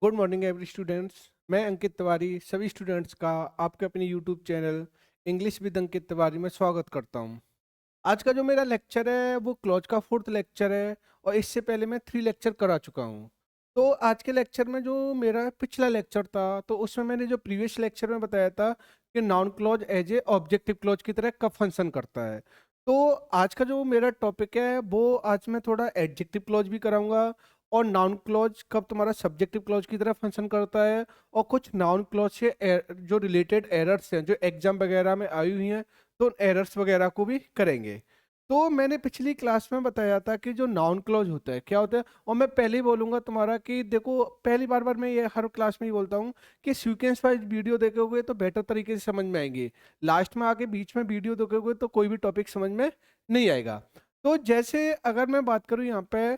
Good morning every students. मैं अंकित तिवारी सभी students का आपके अपने YouTube channel English with Ankit Tiwari में स्वागत करता हूं। आज का जो मेरा लेक्चर है वो क्लॉज का फोर्थ लेक्चर है और इससे पहले मैं 3 लेक्चर करा चुका हूं। तो आज के लेक्चर में जो मेरा पिछला लेक्चर था तो उसमें मैंने जो प्रीवियस लेक्चर में बताया था कि noun clause as a objective clause की तरह कब फंक्शन करता है। तो आज का जो मेरा टॉपिक है वो आज मैं थोड़ा एडजेक्टिव क्लॉज भी कराऊंगा और नाउन क्लॉज कब तुम्हारा सब्जेक्टिव क्लॉज की तरह फंक्शन करता है और कुछ नाउन क्लॉज से जो रिलेटेड एरर्स हैं जो एग्जाम वगैरह में आई हुई हैं तो एरर्स वगैरह को भी करेंगे। तो मैंने पिछली क्लास में बताया था कि जो नाउन क्लॉज होता है क्या होता है, और मैं पहले ही बोलूंगा तुम्हारा कि देखो पहली बार मैं ये हर क्लास में ही बोलता हूँ कि सीक्वेंस वाइज वीडियो देखोगे तो बेटर तरीके से समझ में आएंगे। लास्ट में आके बीच में वीडियो देखोगे तो कोई भी टॉपिक समझ में नहीं आएगा। तो जैसे अगर मैं बात करूँ यहाँ पे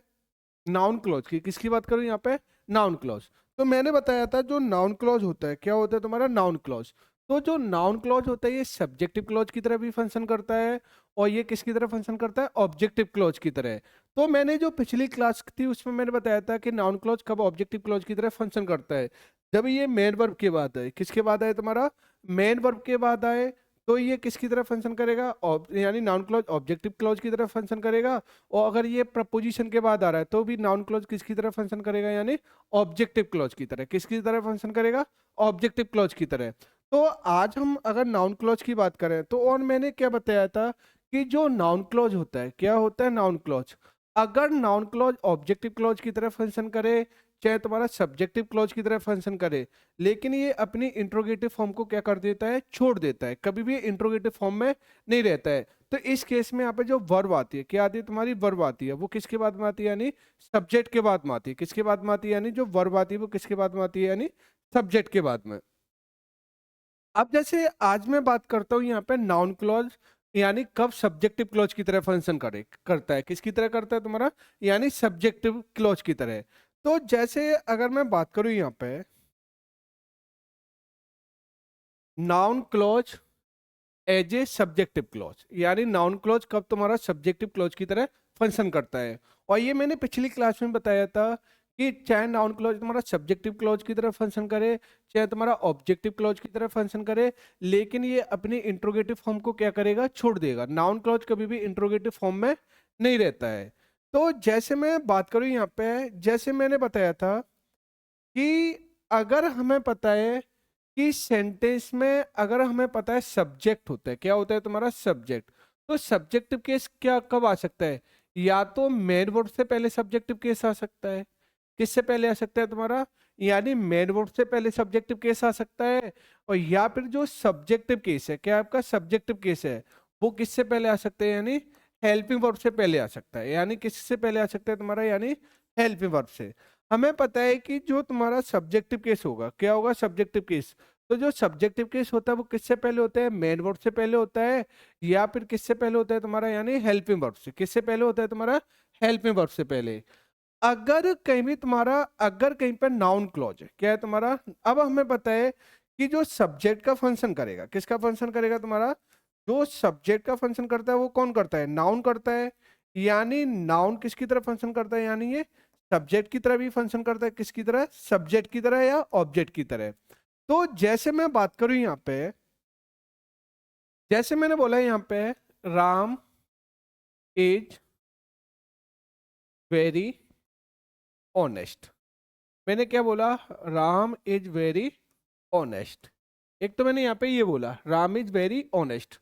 नाउन क्लॉज की, किसकी बात करूँ यहाँ पे, नाउन क्लॉज। तो मैंने बताया था जो नाउन क्लॉज होता है क्या होता है तुम्हारा नाउन क्लॉज। तो जो नाउन क्लॉज होता है ये सब्जेक्टिव क्लॉज की तरह भी फंक्शन करता है और ये किसकी तरह फंक्शन करता है, ऑब्जेक्टिव क्लॉज की तरह। तो मैंने जो पिछली क्लास थी उसमें मैंने बताया था कि नाउन क्लॉज कब ऑब्जेक्टिव क्लॉज की तरह फंक्शन करता है, जब ये मेन वर्ब के बाद आए। किसके बाद आए तुम्हारा, मेन वर्ब के बाद आए। तो ये किसकी तरह फंक्शन करेगा, यानी नाउन क्लॉज ऑब्जेक्टिव क्लॉज की तरह फंक्शन करेगा। और अगर ये प्रपोजिशन के बाद आ रहा है तो भी नाउन क्लॉज किसकी तरह फंक्शन करेगा, यानी ऑब्जेक्टिव क्लॉज की तरह। किसकी तरह फंक्शन करेगा, ऑब्जेक्टिव क्लॉज की तरह। तो आज हम अगर नाउन क्लॉज की बात करें तो और मैंने क्या बताया था कि जो नाउन क्लॉज होता है क्या होता है, नाउन क्लॉज अगर नाउन क्लॉज ऑब्जेक्टिव क्लॉज की तरह फंक्शन करे चाहे तुम्हारा सब्जेक्टिव क्लॉज की तरह फंक्शन करे, लेकिन ये अपनी इंट्रोगेटिव फॉर्म को क्या कर देता है, छोड़ देता है, कभी भी इंट्रोगेटिव फॉर्म में नहीं रहता है। तो इस केस में यहाँ पे जो वर्ब आती है क्या आती है, तुम्हारी वर्ब आती है, वो किसके बाद में आती है, यानी सब्जेक्ट के बाद में आती है। किसके बाद में आती है, यानी जो वर्ब आती है वो किसके बाद में आती है, यानी सब्जेक्ट के बाद में। अब जैसे आज मैं बात करता हूँ यहाँ पे नाउन क्लॉज, यानी कब सब्जेक्टिव क्लॉज की तरह फंक्शन करता है, किसकी तरह करता है तुम्हारा, यानी सब्जेक्टिव क्लॉज की तरह। तो जैसे अगर मैं बात करूँ यहाँ पे noun clause as a subjective clause, यानी नाउन क्लॉज कब तुम्हारा सब्जेक्टिव क्लॉज की तरह फंक्शन करता है। और ये मैंने पिछली क्लास में बताया था कि चाहे नाउन क्लॉज तुम्हारा सब्जेक्टिव क्लॉज की तरह फंक्शन करे चाहे तुम्हारा ऑब्जेक्टिव क्लॉज की तरह फंक्शन करे, लेकिन ये अपनी इंट्रोगेटिव फॉर्म को क्या करेगा, छोड़ देगा। नाउन क्लॉज कभी भी इंट्रोगेटिव फॉर्म में नहीं रहता है। तो जैसे मैं बात करूँ यहाँ पे, जैसे मैंने बताया था कि अगर हमें पता है कि सेंटेंस में अगर हमें पता है सब्जेक्ट होता है, क्या होता है तुम्हारा सब्जेक्ट, तो सब्जेक्टिव केस क्या कब आ सकता है, या तो मेन वर्ब से पहले सब्जेक्टिव केस आ सकता है। किससे पहले आ सकता है तुम्हारा, यानी मेन वर्ब से पहले सब्जेक्टिव केस आ सकता है। और या फिर जो सब्जेक्टिव केस है, क्या आपका सब्जेक्टिव केस है, वो किससे पहले आ सकते हैं, यानी हेल्पिंग वर्ब से पहले आ सकता है। यानी किससे पहले आ सकता है तुम्हारा, यानी हेल्पिंग वर्ब से। हमें पता है कि जो तुम्हारा सब्जेक्टिव केस होगा क्या होगा, सब्जेक्टिव केस। तो जो सब्जेक्टिव केस होता है वो किससे पहले होता है, मेन वर्ब से पहले होता है, या फिर किससे पहले होता है तुम्हारा, यानी हेल्पिंग वर्ब से। किससे पहले होता है तुम्हारा, हेल्पिंग वर्ब से पहले। अगर कहीं भी तुम्हारा, अगर कहीं पर नाउन क्लॉज है, क्या है तुम्हारा, अब हमें पता है कि जो सब्जेक्ट का फंक्शन करेगा, किसका फंक्शन करेगा तुम्हारा, जो सब्जेक्ट का फंक्शन करता है वो कौन करता है, नाउन करता है। यानी नाउन किसकी तरह फंक्शन करता है, यानी ये सब्जेक्ट की तरह भी फंक्शन करता है। किसकी तरह, सब्जेक्ट की तरह या ऑब्जेक्ट की तरह। तो जैसे मैं बात करूं यहाँ पे, जैसे मैंने बोला यहाँ पे राम इज वेरी ऑनेस्ट। मैंने क्या बोला, राम इज वेरी ऑनेस्ट। एक तो मैंने यहाँ पे ये बोला राम इज वेरी ऑनेस्ट।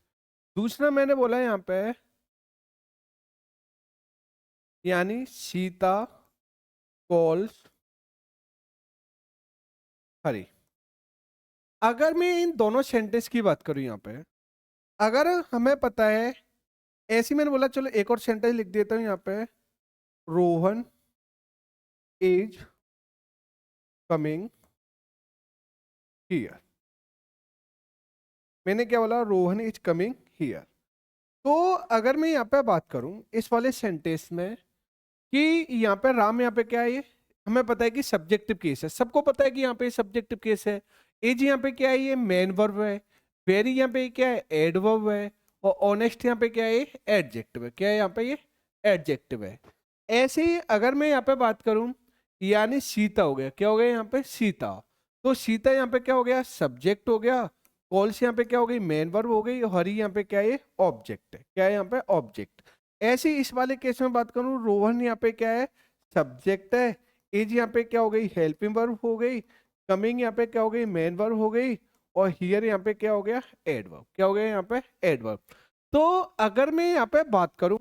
दूसरा मैंने बोला यहाँ पे यानी सीता कॉल्स हरी। अगर मैं इन दोनों सेंटेंस की बात करूं यहाँ पे, अगर हमें पता है, ऐसे ही मैंने बोला चलो एक और सेंटेंस लिख देता हूँ यहाँ पे, रोहन इज कमिंग हियर। मैंने क्या बोला, रोहन इज कमिंग हियर। तो अगर मैं यहाँ पे बात करूं इस वाले सेंटेंस में कि यहाँ पे राम, यहाँ पे क्या है, ये हमें पता है कि सब्जेक्टिव केस है, सबको पता है कि यहाँ पे सब्जेक्टिव केस है। एज यहाँ पे क्या है, ये मेन वर्ब है। वेरी यहाँ पे क्या है, एडवर्ब है। और ऑनेस्ट यहाँ पे क्या है, एडजेक्टिव है। क्या है यहाँ पे, ये एडजेक्टिव है। ऐसे ही अगर मैं यहाँ पे बात करूं यानी सीता हो गया, क्या हो गया यहाँ पे सीता। तो सीता यहाँ पे क्या हो गया, सब्जेक्ट हो गया। कॉल्स यहाँ पे क्या हो गई, मेन वर्ब हो गई। हरी यहाँ पे क्या है, ऑब्जेक्ट है। क्या है यहाँ पे, ऑब्जेक्ट। ऐसे ही इस वाले केस में बात करूं, रोहन यहाँ पे क्या है, सब्जेक्ट है। इज यहाँ पे क्या हो गई, हेल्पिंग वर्ब हो गई। कमिंग यहाँ पे क्या हो गई, मेन वर्ब हो गई। और हियर यहाँ पे क्या हो गया, एडवर्ब। क्या हो गया यहाँ पे, एडवर्ब। तो अगर मैं यहाँ पे बात करूं,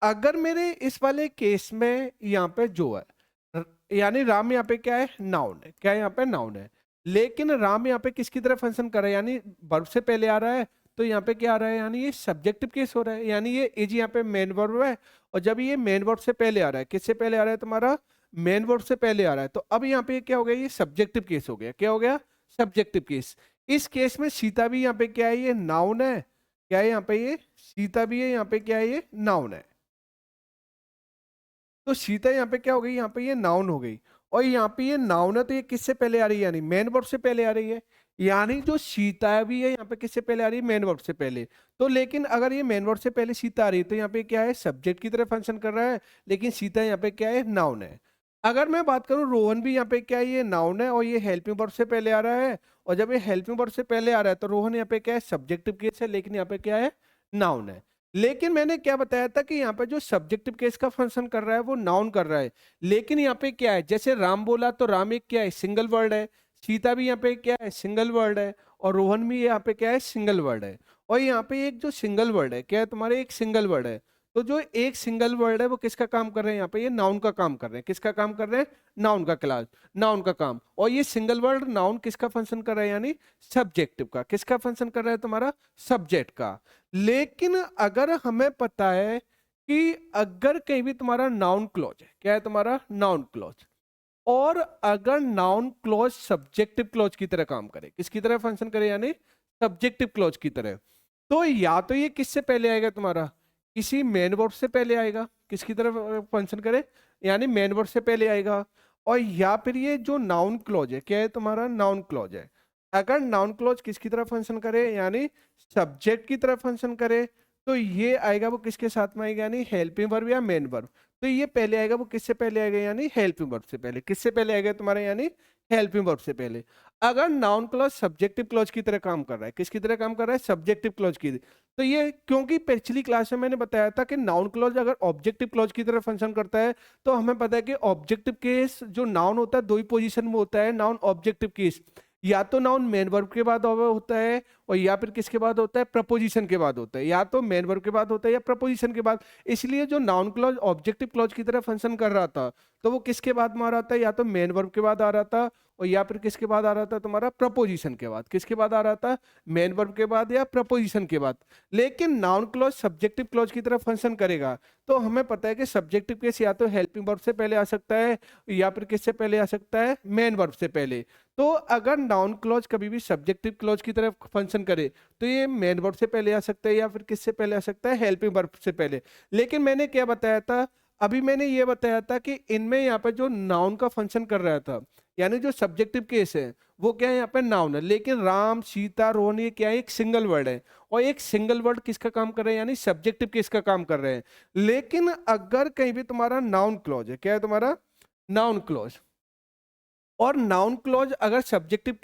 अगर मेरे इस वाले केस में यहाँ पे जो है, यानी राम यहाँ पे क्या है, नाउन है। क्या है यहाँ पे, नाउन है। लेकिन राम यहाँ पे किसकी तरह फंक्शन कर रहा है, यानी वर्ब से पहले आ रहा है। तो यहाँ पे क्या आ रहा है, यानी ये सब्जेक्टिव केस हो रहा है। यानी ये इज यहाँ पे मेन वर्ब है। और जब ये मेन वर्ब से पहले आ रहा है, किससे पहले आ रहा है तुम्हारा, मेन वर्ब से पहले आ रहा है, तो अब यहाँ पे क्या हो गया, ये सब्जेक्टिव केस हो गया। क्या हो गया, सब्जेक्टिव केस। इस केस में सीता भी यहाँ पे क्या है, ये नाउन है। क्या है यहाँ पे, ये सीता भी है, यहाँ पे क्या है, ये नाउन है। तो सीता यहाँ पे क्या हो गई, यहाँ पे ये नाउन हो गई। और यहाँ पे ये नाउन है, तो ये किससे पहले आ रही है, यानी मेन वर्ब से पहले आ रही है। यानी जो सीता भी है यहाँ पे किससे पहले आ रही है, मेन वर्ब से पहले। तो लेकिन अगर ये मेन वर्ब से पहले सीता आ रही है, तो यहाँ पे क्या है, सब्जेक्ट की तरह फंक्शन कर रहा है। लेकिन सीता यहाँ पे क्या है, नाउन है। अगर मैं बात करूं, रोहन भी यहाँ पे क्या है, ये नाउन है और ये हेल्पिंग वर्ब से पहले आ रहा है। और जब ये हेल्पिंग वर्ब से पहले आ रहा है, तो रोहन यहाँ पे क्या है, सब्जेक्टिव केस है, लेकिन यहाँ पे क्या है, नाउन है। लेकिन मैंने क्या बताया था कि यहाँ पे जो सब्जेक्टिव केस का फंक्शन कर रहा है वो नाउन कर रहा है। लेकिन यहाँ पे क्या है, जैसे राम बोला तो राम एक क्या है, सिंगल वर्ड है। सीता भी यहाँ पे क्या है, सिंगल वर्ड है। और रोहन भी यहाँ पे क्या है, सिंगल वर्ड है। और यहाँ पे एक जो सिंगल वर्ड है, क्या है तुम्हारे, एक सिंगल वर्ड है। तो जो एक सिंगल वर्ड है वो किसका काम कर रहे हैं, यहाँ पे ये नाउन का काम कर रहे हैं। किसका काम कर रहे हैं, नाउन का क्लास, नाउन का काम। और ये सिंगल वर्ड नाउन किसका फंक्शन कर रहा है, यानी सब्जेक्टिव का। किसका फंक्शन कर रहा है, तुम्हारा सब्जेक्ट का। लेकिन अगर हमें पता है कि अगर कहीं भी तुम्हारा नाउन क्लॉज है, क्या है तुम्हारा, नाउन क्लॉज। और अगर नाउन क्लॉज सब्जेक्टिव क्लॉज की तरह काम करे, किसकी तरह फंक्शन करे, यानी सब्जेक्टिव क्लॉज की तरह, तो या तो ये किससे पहले आएगा तुम्हारा, किसी मेन वर्ब से पहले आएगा। किसकी तरह फंक्शन करे, यानी मेन वर्ब से पहले आएगा। और या फिर ये जो नाउन क्लॉज है, क्या है तुम्हारा, नाउन क्लॉज है। अगर नाउन क्लॉज किसकी तरह फंक्शन करे, यानी सब्जेक्ट की तरह फंक्शन करे, तो ये आएगा वो किसके साथ में आएगा, यानी हेल्पिंग वर्ब या मेन वर्ब। तो ये पहले आएगा, वो किससे पहले आएगा, यानी हेल्पिंग वर्ब से पहले। किससे पहले आएगा तुम्हारा, यानी हेल्पिंग वर्ब से पहले। अगर नाउन क्लॉज सब्जेक्टिव क्लॉज की तरह काम कर रहा है, किसकी तरह काम कर रहा है, सब्जेक्टिव क्लॉज की। तो ये क्योंकि पिछली क्लास में मैंने बताया था कि नाउन क्लॉज अगर ऑब्जेक्टिव क्लॉज की तरह फंक्शन करता है, तो हमें पता है कि ऑब्जेक्टिव केस जो नाउन होता है, दो ही पोजीशन में होता है नाउन ऑब्जेक्टिव केस। या तो नाउन मेन वर्ब के बाद होता है, और या फिर किसके बाद होता है, प्रपोजिशन के बाद होता है। या तो मेन वर्ब के बाद होता है या प्रपोजिशन के बाद। इसलिए जो नाउन क्लॉज ऑब्जेक्टिव क्लॉज की तरह फंक्शन कर रहा था, तो वो किसके बाद में आ रहा था, या तो मेन वर्ब के बाद आ रहा था, और या फिर किसके बाद आ रहा था, तुम्हारा प्रपोजिशन के बाद। किसके बाद आ रहा था, मेन वर्ब के बाद या प्रपोजिशन के बाद। लेकिन नाउन क्लॉज सब्जेक्टिव क्लॉज की तरह फंक्शन करेगा, तो हमें पता है कि सब्जेक्टिव केस या तो हेल्पिंग वर्ब से पहले आ सकता है, या फिर किससे पहले आ सकता है, मेन वर्ब से पहले। तो अगर नाउन क्लॉज कभी भी सब्जेक्टिव क्लॉज की तरह फंक्शन करे, तो ये मेन वर्ब से पहले आ सकता है, या फिर किससे पहले आ सकता है, हेल्पिंग वर्ब से पहले। लेकिन मैंने क्या बताया था, अभी मैंने ये बताया था कि इनमें यहाँ पे जो नाउन का फंक्शन कर रहा था, यानी जो सब्जेक्टिव केस है, वो क्या है, यहाँ पे नाउन है। लेकिन राम, सीता, रोहन, ये क्या है, एक सिंगल वर्ड है। और एक सिंगल वर्ड किसका काम कर रहे हैं, यानी सब्जेक्टिव केस का काम कर रहे हैं। लेकिन अगर कहीं भी तुम्हारा नाउन क्लॉज है, क्या है तुम्हारा, नाउन क्लॉज। और नाउन क्लॉज अगर सब्जेक्टिव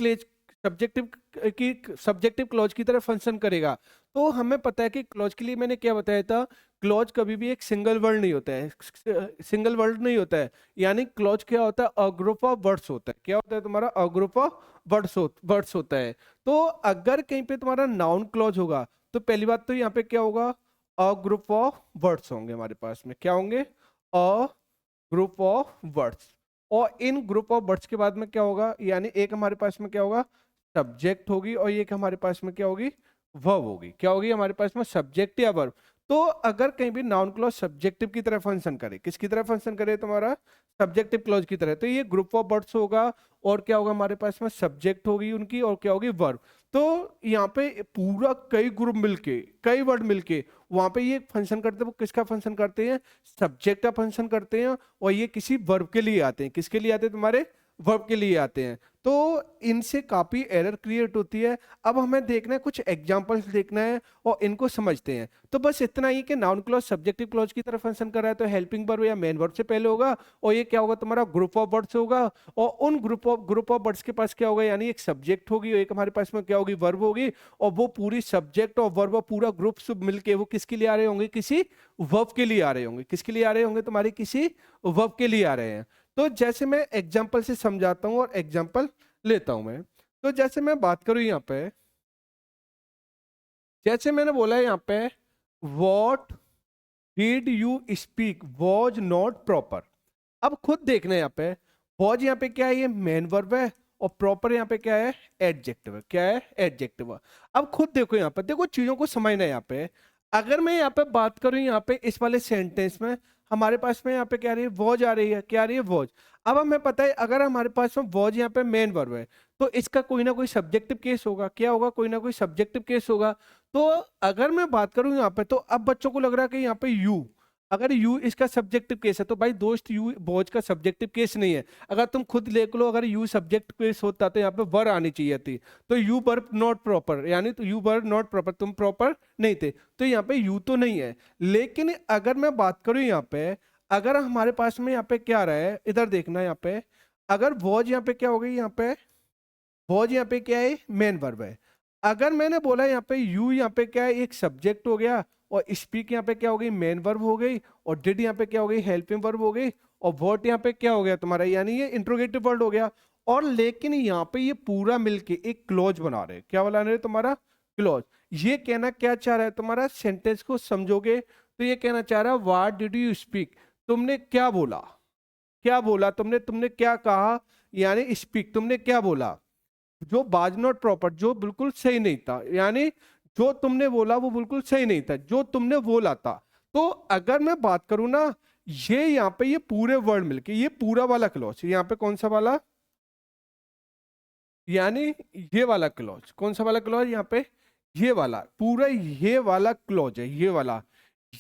क्लॉज की तरह फंक्शन करेगा, तो हमें पता है कि क्लॉज के लिए मैंने क्या बताया था, क्लॉज कभी भी एक सिंगल वर्ड नहीं होता है। सिंगल वर्ड नहीं होता है, यानी क्लॉज क्या होता है, अ ग्रुप ऑफ वर्ड्स होता है। क्या होता है तुम्हारा, अ ग्रुप ऑफ वर्ड्स होता है। तो अगर कहीं पे तुम्हारा नाउन क्लॉज होगा, तो पहली बात तो यहाँ पे क्या होगा, अ ग्रुप ऑफ वर्ड्स होंगे हमारे पास में। क्या होंगे, अ ग्रुप ऑफ वर्ड्स। और इन ग्रुप ऑफ वर्ड्स के बाद में क्या होगा, यानी एक हमारे पास में क्या होगा, सब्जेक्ट होगी, और एक हमारे पास में क्या होगी, वर्ब होगी। क्या होगी हमारे पास में, सब्जेक्ट या वर्ब। तो अगर कहीं भी नाउन क्लॉज सब्जेक्टिव की तरह फंक्शन करे, किसकी तरह फंक्शन करे, तुम्हारा सब्जेक्टिव क्लॉज की तरह, तो ये ग्रुप ऑफ वर्ड्स होगा। और क्या होगा हमारे पास में, सब्जेक्ट होगी उनकी, और क्या होगी, वर्ब। तो यहाँ पे पूरा कई ग्रुप मिलके, कई वर्ड मिलके वहां पे ये फंक्शन करते हैं, वो किसका फंक्शन करते हैं, सब्जेक्ट का फंक्शन करते हैं। और ये किसी वर्ब के लिए आते हैं, किसके लिए आते हैं, तुम्हारे वर्ब के लिए आते हैं। तो इनसे काफ़ी एरर क्रिएट होती है। अब हमें देखना है, कुछ एग्जांपल्स देखना है और इनको समझते हैं। तो बस इतना ही कि नाउन क्लॉज सब्जेक्टिव क्लॉज की तरह फंक्शन कर रहा है, तो हेल्पिंग वर्ब या मेन वर्ब से पहले होगा, और ये क्या होगा, तुम्हारा ग्रुप ऑफ वर्ड्स होगा, और उन ग्रुप ऑफ वर्ड्स के पास क्या होगा, यानी एक सब्जेक्ट होगी और एक हमारे पास में क्या होगी, वर्ब होगी, और वो पूरी सब्जेक्ट और वर्ब पूरा ग्रुप सब मिलके वो किसके लिए आ रहे होंगे, किसी वर्ब के लिए आ रहे होंगे। किसके लिए आ रहे होंगे, तुम्हारे किसी वर्ब के लिए आ रहे हैं। तो जैसे मैं एग्जाम्पल से समझाता हूं और एग्जाम्पल लेता हूं मैं। तो जैसे मैं बात करूं यहाँ पे, जैसे मैंने बोला है यहाँ पे, what did you speak was not proper. अब खुद देखना है यहाँ पे, वॉज यहाँ पे क्या है, ये मेन वर्ब है, और प्रॉपर यहाँ पे क्या है, एडजेक्टिव है। क्या है, एडजेक्टिव है। अब खुद देखो यहाँ पे, देखो चीजों को समझना है यहाँ पे। अगर मैं यहाँ पे बात करूं यहाँ पे इस वाले सेंटेंस में, हमारे पास में यहाँ पे क्या आ रही है, वॉज आ रही है। क्या आ रही है, वॉज। अब हमें पता है अगर हमारे पास में वॉज यहाँ पे मेन वर्ब है, तो इसका कोई ना कोई सब्जेक्टिव केस होगा। क्या होगा, कोई ना कोई सब्जेक्टिव केस होगा। तो अगर मैं बात करूं यहाँ पे, तो अब बच्चों को लग रहा है कि यहाँ पे यू, अगर यू इसका सब्जेक्टिव केस है, तो भाई दोस्त यू वॉज का सब्जेक्टिव केस नहीं है। अगर तुम खुद देख लो, अगर यू सब्जेक्ट केस होता तो यहाँ पे वर आनी चाहिए थी। तो यू वर नॉट प्रॉपर, यानी तो यू वर नॉट प्रॉपर, तुम प्रॉपर नहीं थे, तो यहाँ पे यू तो नहीं है। लेकिन अगर मैं बात करूं यहाँ पे, अगर हमारे पास में यहाँ पे क्या आ रहा है, इधर देखना यहाँ पे, अगर वॉज यहाँ पे क्या हो गई, यहाँ पे वॉज यहाँ पे क्या है, मेन वर्ब है। अगर मैंने बोला यहाँ पे यू यहाँ पे क्या है, एक सब्जेक्ट हो गया, और स्पीक यहाँ पे क्या हो गई, मेन वर्ब हो गई, और डिड यहाँ पे क्या हो गई, हेल्पिंग वर्ब हो गई, और वॉट यहाँ पे क्या हो गया तुम्हारा, यानी ये इंट्रोगेटिव वर्ड हो गया। और लेकिन यहाँ पे ये पूरा मिलके एक क्लॉज बना रहे हैं। क्या बना रहे हैं, तुम्हारा क्लॉज। ये कहना क्या चाह रहा है, तुम्हारा सेंटेंस को समझोगे तो ये कहना चाह रहा है, व्हाट डिड यू स्पीक, तुमने क्या बोला। क्या बोला तुमने, तुमने क्या कहा, यानी स्पीक, तुमने क्या बोला। जो बाज नॉट प्रॉपर, जो बिल्कुल सही नहीं था, यानी जो तुमने बोला वो बिल्कुल सही नहीं था, जो तुमने बोला था। तो अगर मैं बात करूं ना, ये यहाँ पे ये पूरे वर्ड मिलके ये पूरा वाला क्लॉज, यहाँ पे कौन सा वाला, यानी ये वाला क्लॉज, कौन सा वाला क्लॉज, यहाँ पे ये वाला पूरा, ये वाला क्लॉज है, ये वाला,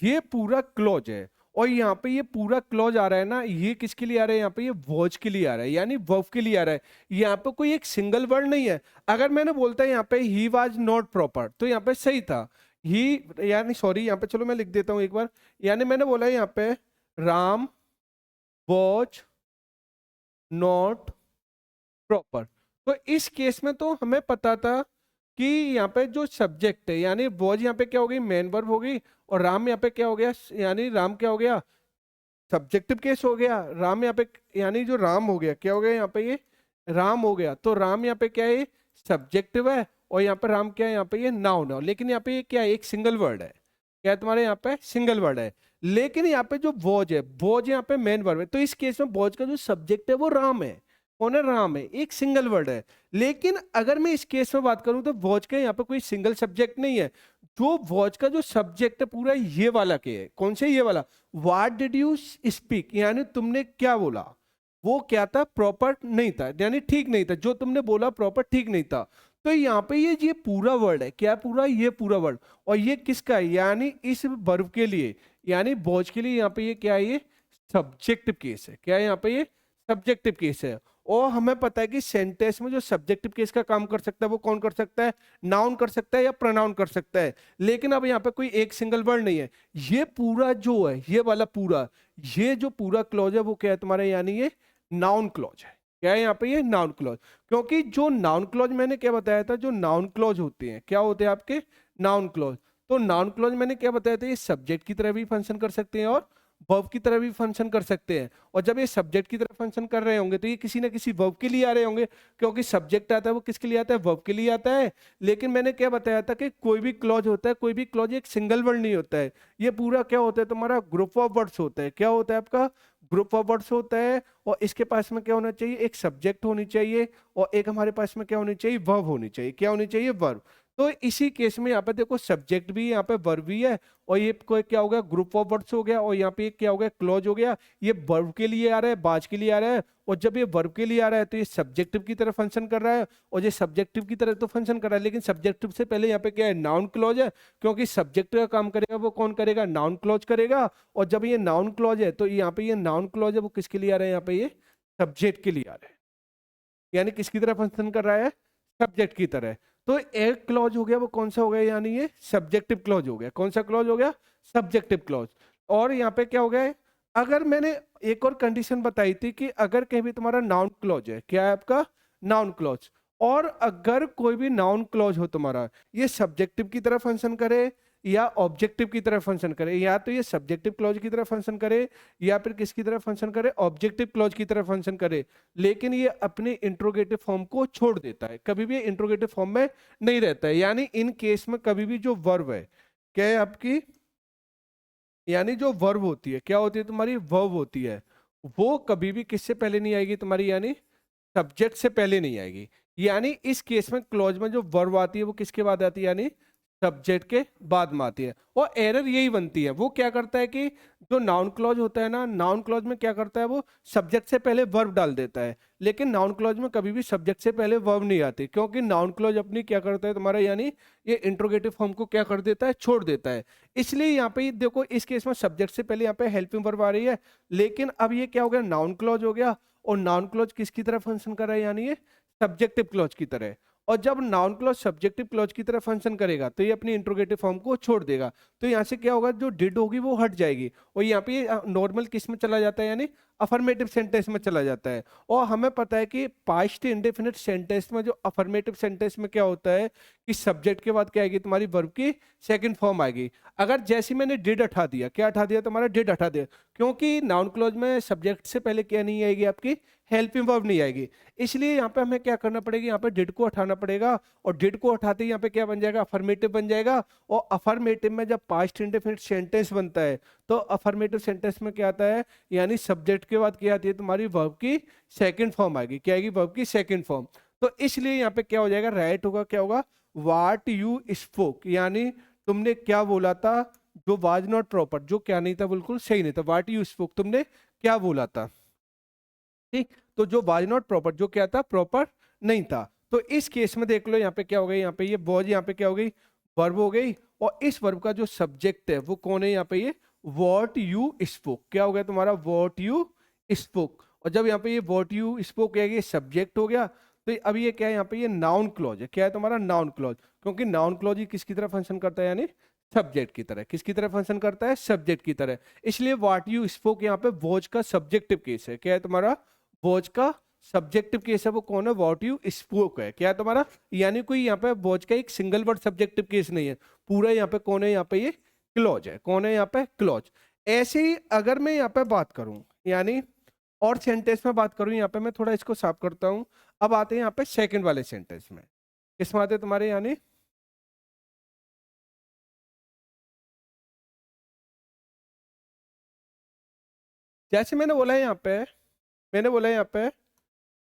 ये पूरा क्लॉज है। और यहाँ पे ये पूरा क्लॉज आ रहा है ना, ये किसके लिए आ रहा है, यहाँ पे ये वॉज के लिए आ रहा है, यानी वर्ब के लिए आ रहा है। यहाँ पे कोई एक सिंगल वर्ड नहीं है। अगर मैंने बोलता है यहाँ पे ही वाज नॉट प्रॉपर, तो यहाँ पे सही था ही, यानी सॉरी यहाँ पे, चलो मैं लिख देता हूँ एक बार, यानी मैंने बोला यहाँ पे राम वॉज नॉट प्रॉपर। तो इस केस में तो हमें पता था कि यहाँ पे जो सब्जेक्ट है, यानी वॉज यहाँ पे क्या हो गई, मेन वर्ब हो गई, और राम यहाँ पे क्या हो गया, यानी राम क्या हो गया, सब्जेक्टिव केस हो गया। राम यहाँ पे, यानी जो राम हो गया, क्या हो गया यहाँ पे, ये राम हो गया। तो राम यहाँ पे क्या है, सब्जेक्टिव है, और यहाँ पे राम क्या है, यहाँ पे ये नाउन है। लेकिन यहाँ पे ये क्या है, एक सिंगल वर्ड है। क्या है तुम्हारे यहाँ पे, सिंगल वर्ड है। लेकिन यहाँ पे जो वॉज है, वॉज यहाँ पे मेन वर्ब है, तो इस केस में वॉज का जो सब्जेक्ट है वो राम है। कौन है, राम है, एक सिंगल वर्ड है। लेकिन अगर मैं इस केस में बात करूं, तो वॉच का यहाँ पे कोई सिंगल सब्जेक्ट नहीं है। जो वॉच का जो सब्जेक्ट है पूरा ये वाला के है। कौन से, ये वाला, व्हाट डिड यू स्पीक, यानी तुमने क्या बोला, वो क्या था, प्रॉपर नहीं था, यानी ठीक नहीं था, जो तुमने बोला प्रॉपर ठीक नहीं था। तो यहाँ पे ये पूरा वर्ड है, क्या पूरा, ये पूरा वर्ड, और ये किसका है, यानी इस वर्ब के लिए, यानी वॉच के लिए यहाँ पे ये क्या है, ये सब्जेक्टिव केस है। क्या है यहाँ पे, ये सब्जेक्टिव केस है। और हमें पता है कि सेंटेंस में जो सब्जेक्टिव केस का काम कर सकता है वो कौन कर सकता है, नाउन कर सकता है या प्रोनाउन कर सकता है। लेकिन अब यहाँ पे कोई एक सिंगल वर्ड नहीं है। ये पूरा जो है, ये वाला पूरा, ये जो पूरा क्लॉज है वो क्या है तुम्हारे, यानी ये नाउन क्लॉज है। क्या है यहाँ पे, ये नाउन क्लॉज। क्योंकि जो नाउन क्लॉज मैंने क्या बताया था, जो नाउन क्लॉज होते हैं, क्या होते हैं आपके, नाउन क्लॉज। तो नाउन क्लॉज मैंने क्या बताया था, ये सब्जेक्ट की तरह भी फंक्शन कर सकते हैं और वर्ब की तरह भी फंक्शन कर सकते हैं। और जब ये सब्जेक्ट की तरह फंक्शन कर रहे होंगे तो ये किसी ना किसी वर्ब के लिए आ रहे होंगे, क्योंकि सब्जेक्ट आता है वो किसके लिए आता है, वर्ब के लिए आता है। लेकिन मैंने क्या बताया था कि कोई भी क्लॉज होता है, कोई भी क्लॉज एक सिंगल वर्ड नहीं होता है। ये पूरा क्या होता है तुम्हारा, ग्रुप ऑफ वर्ड्स होता है। क्या होता है आपका, ग्रुप ऑफ वर्ड्स होता है। और इसके पास में क्या होना चाहिए, एक सब्जेक्ट होनी चाहिए, और एक हमारे पास में क्या होनी चाहिए, वर्ब होनी चाहिए। क्या होनी चाहिए, वर्ब। तो इसी केस में यहाँ पे देखो सब्जेक्ट भी, यहाँ पे वर्ब भी है, और ये कोई क्या हो गया, ग्रुप ऑफ वर्ड्स हो गया, और यहाँ पे क्या हो गया, क्लॉज हो गया। ये वर्ब के लिए आ रहा है, बाज के लिए आ रहा है। और जब ये वर्ब के लिए आ रहा है तो ये सब्जेक्टिव की तरह फंक्शन कर रहा है, और ये सब्जेक्टिव की तरह तो फंक्शन कर रहा है, लेकिन सब्जेक्टिव से पहले यहाँ पे क्या है, नाउन क्लॉज है। क्योंकि सब्जेक्ट का काम करेगा वो कौन करेगा, नाउन क्लॉज करेगा। और जब ये नाउन क्लॉज है तो यहाँ पे ये नाउन क्लॉज है वो किसके लिए आ रहा है, यहाँ पे ये सब्जेक्ट के लिए आ रहा है। यानी किसकी तरह फंक्शन कर रहा है, सब्जेक्ट की तरह। तो एक क्लॉज हो गया, वो कौन सा हो गया, यानी ये सब्जेक्टिव क्लॉज हो गया। कौन सा क्लॉज हो गया, सब्जेक्टिव क्लॉज। और यहाँ पे क्या हो गया है, अगर मैंने एक और कंडीशन बताई थी कि अगर कहीं भी तुम्हारा नाउन क्लॉज है, क्या है आपका, नाउन क्लॉज, और अगर कोई भी नाउन क्लॉज हो तुम्हारा, ये सब्जेक्टिव की तरह फंक्शन करे या ऑब्जेक्टिव की तरह फंक्शन करे, या तो ये सब्जेक्टिव क्लॉज की तरह फंक्शन करे या फिर किसकी तरह फंक्शन करे, ऑब्जेक्टिव क्लॉज की तरह फंक्शन करे, लेकिन ये अपने इंट्रोगेटिव फॉर्म को छोड़ देता है, कभी भी इंट्रोगेटिव फॉर्म में नहीं रहता है। यानी इन केस में कभी भी जो वर्ब है, क्या है आपकी, यानी जो वर्ब होती है, क्या होती है तुम्हारी, वर्ब होती है, वो कभी भी किससे पहले नहीं आएगी तुम्हारी, यानी सब्जेक्ट से पहले नहीं आएगी। यानी इस केस में क्लॉज में जो वर्ब आती है वो किसके बाद आती है, यानी सब्जेक्ट के बाद में आती है। और एरर यही बनती है, वो क्या करता है कि जो नाउन क्लॉज होता है ना, नाउन क्लॉज में क्या करता है, वो सब्जेक्ट से पहले वर्ब डाल देता है, लेकिन नाउन क्लॉज में कभी भी सब्जेक्ट से पहले वर्ब नहीं आती, क्योंकि नाउन क्लॉज अपनी क्या करता है तुम्हारा, यानी ये इंट्रोगेटिव फॉर्म को क्या कर देता है, छोड़ देता है। इसलिए यहाँ पे देखो, इस केस में सब्जेक्ट से पहले यहाँ पे हेल्पिंग वर्ब आ रही है, लेकिन अब ये क्या हो गया, नाउन क्लॉज हो गया। और नाउन क्लॉज किसकी तरह फंक्शन कर रहा है, यानी ये सब्जेक्टिव क्लॉज की तरह। और जब नाउन क्लॉज सब्जेक्टिव क्लॉज की तरह फंक्शन करेगा तो ये अपनी इंट्रोगेटिव फॉर्म को छोड़ देगा। तो यहाँ से क्या होगा, जो डिड होगी वो हट जाएगी, और यहाँ पे नॉर्मल किस में चला जाता है, यानी अफर्मेटिव सेंटेंस में चला जाता है। और हमें पता है कि पास्ट इंडेफिनिट सेंटेंस में, जो अफर्मेटिव सेंटेंस में क्या होता है कि सब्जेक्ट के बाद क्या आएगी, तुम्हारी वर्ब की सेकंड फॉर्म आएगी। अगर जैसे मैंने डिड हटा दिया, क्या हटा दिया, तुम्हारा डिड हटा दिया, क्योंकि नाउन क्लॉज में सब्जेक्ट से पहले क्या नहीं आएगी, आपकी हेल्पिंग वर्ब नहीं आएगी। इसलिए यहाँ पे हमें क्या करना पड़ेगा, यहाँ पे डिड को हटाना पड़ेगा, और डिड को हटाते ही यहाँ पे क्या बन जाएगा, अफर्मेटिव बन जाएगा। और अफर्मेटिव में जब पास्ट इंडेफिनिट सेंटेंस बनता है तो अफर्मेटिव सेंटेंस में क्या आता है, यानी सब्जेक्ट के बाद क्या आती है, तुम्हारी वर्ब की सेकंड फॉर्म आएगी। क्या आएगी, वर्ब की सेकंड फॉर्म। तो इसलिए यहाँ पे क्या हो जाएगा, राइट होगा, क्या होगा, व्हाट यू स्पोक, यानी तुमने क्या बोला था, जो वाज नॉट प्रॉपर, जो क्या नहीं था, बिल्कुल सही नहीं था, व्हाट यू स्पोक, तुमने क्या बोला था। ठीक, तो जो वाज नॉट प्रॉपर, जो क्या था, प्रॉपर नहीं था। तो इस केस में देख लो, यहाँ पे क्या हो गई, यहाँ पे ये वॉज, यहाँ पे क्या हो गई, वर्ब हो गई। और इस वर्ब का जो सब्जेक्ट है वो कौन है, यहाँ पे ये वॉट यू स्पोक, क्या हो गया तुम्हारा, वॉट यू स्पोक। और जब यहाँ पे ये वॉट यू स्पोक है, ये सब्जेक्ट हो गया, तो अब ये क्या है, यहाँ पे ये नाउन क्लॉज है, क्या है तुम्हारा, नाउन क्लॉज। क्योंकि नाउन क्लॉज ही किसकी तरह फंक्शन करता है, यानी सब्जेक्ट की तरह। किसकी तरह फंक्शन करता है, सब्जेक्ट की तरह। इसलिए व्हाट यू स्पोक यहाँ पे वॉज का सब्जेक्टिव केस है, क्या है तुम्हारा, वॉच का सब्जेक्टिव केस है, वो कौन है, व्हाट यू स्पोक है, क्या है तुम्हारा। यानी कोई यहाँ पे वॉच का एक सिंगल वर्ड सब्जेक्टिव केस नहीं है, पूरा यहाँ पे कौन है, यहाँ पे ये क्लॉज है, कौन है यहाँ पे, क्लॉज। ऐसे ही अगर मैं यहाँ पे बात करूं, यानी और सेंटेंस में बात करूं, यहाँ पे मैं थोड़ा इसको साफ करता हूं। अब आते हैं यहाँ पे सेकंड वाले सेंटेंस में, किसमें आते हैं तुम्हारे, यानी जैसे मैंने बोला है यहाँ पे, मैंने बोला है यहाँ पे,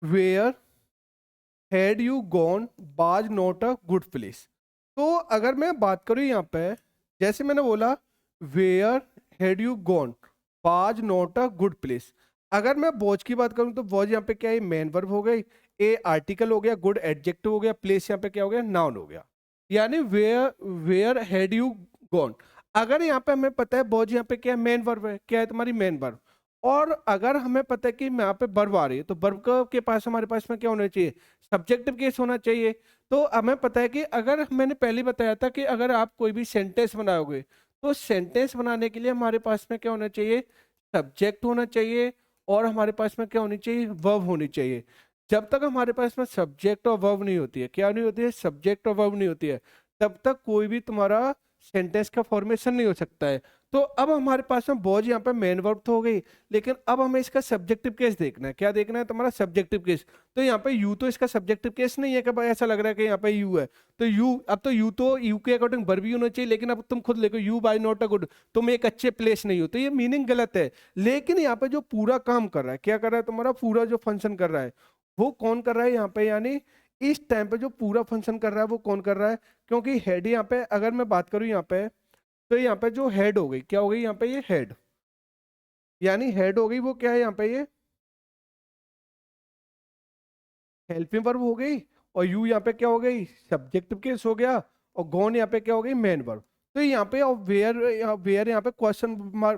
where had you gone was not a good place. तो अगर मैं बात करूं यहाँ पे, जैसे मैंने बोला where had you gone was not a good place. अगर मैं वॉच की बात करूं तो वॉच यहाँ पे क्या है, मेन वर्ब हो गई, ए आर्टिकल हो गया, गुड एडजेक्टिव हो गया, प्लेस यहाँ पे क्या हो गया, नाउन हो गया। यानी where, where had you gone. अगर यहाँ पे हमें पता है वॉच यहाँ पे क्या है, मेन वर्ब है, क्या है तुम्हारी, मेन वर्ब। और अगर हमें पता है कि यहाँ पे वर्ब आ रही है, तो वर्ब के पास हमारे पास में क्या होना चाहिए, सब्जेक्टिव केस होना चाहिए। तो हमें पता है कि अगर मैंने पहले बताया था कि अगर आप कोई भी सेंटेंस बनाओगे, तो सेंटेंस बनाने के लिए हमारे पास में क्या होना चाहिए, सब्जेक्ट होना चाहिए, और हमारे पास में क्या होनी चाहिए, वर्ब होनी चाहिए। जब तक हमारे पास में सब्जेक्ट और वर्ब नहीं होती है, क्या नहीं होती है, सब्जेक्ट और वर्ब नहीं होती है, तब तक कोई भी तुम्हारा सेंटेंस का फॉर्मेशन नहीं हो सकता है। तो अब हमारे पास में वॉज यहाँ पे मेन वर्ब तो हो गई, लेकिन अब हमें इसका सब्जेक्टिव केस देखना है। क्या देखना है तुम्हारा, सब्जेक्टिव केस। तो यहाँ पे यू तो इसका सब्जेक्टिव केस नहीं है कि भाई ऐसा लग रहा है कि यहाँ पे यू है, तो यू, अब तो यू के अकॉर्डिंग वर्ब भी होना चाहिए, लेकिन अब तुम खुद देखो, you buy not a good, तुम एक अच्छे प्लेस नहीं हो, तो ये मीनिंग गलत है। लेकिन यहाँ पे जो पूरा काम कर रहा है, क्या कर रहा है तुम्हारा, पूरा जो फंक्शन कर रहा है वो कौन कर रहा है यहाँ पे, यानी इस टाइम पे जो पूरा फंक्शन कर रहा है वो कौन कर रहा है। क्योंकि हेड यहाँ पे, अगर मैं बात करूँ यहाँ पे, तो यहाँ पे जो हेड हो गई, क्या हो गई यहाँ पे, ये हेड, यानी हेड हो गई, वो क्या है यहाँ पे, ये हेल्पिंग वर्ब हो गई। और यू यहाँ पे क्या हो गई, सब्जेक्टिव केस हो गया। और गॉन यहाँ पे क्या हो गई, मेन वर्ब। तो यहाँ पे और वेयर, वेयर यहाँ पे क्वेश्चन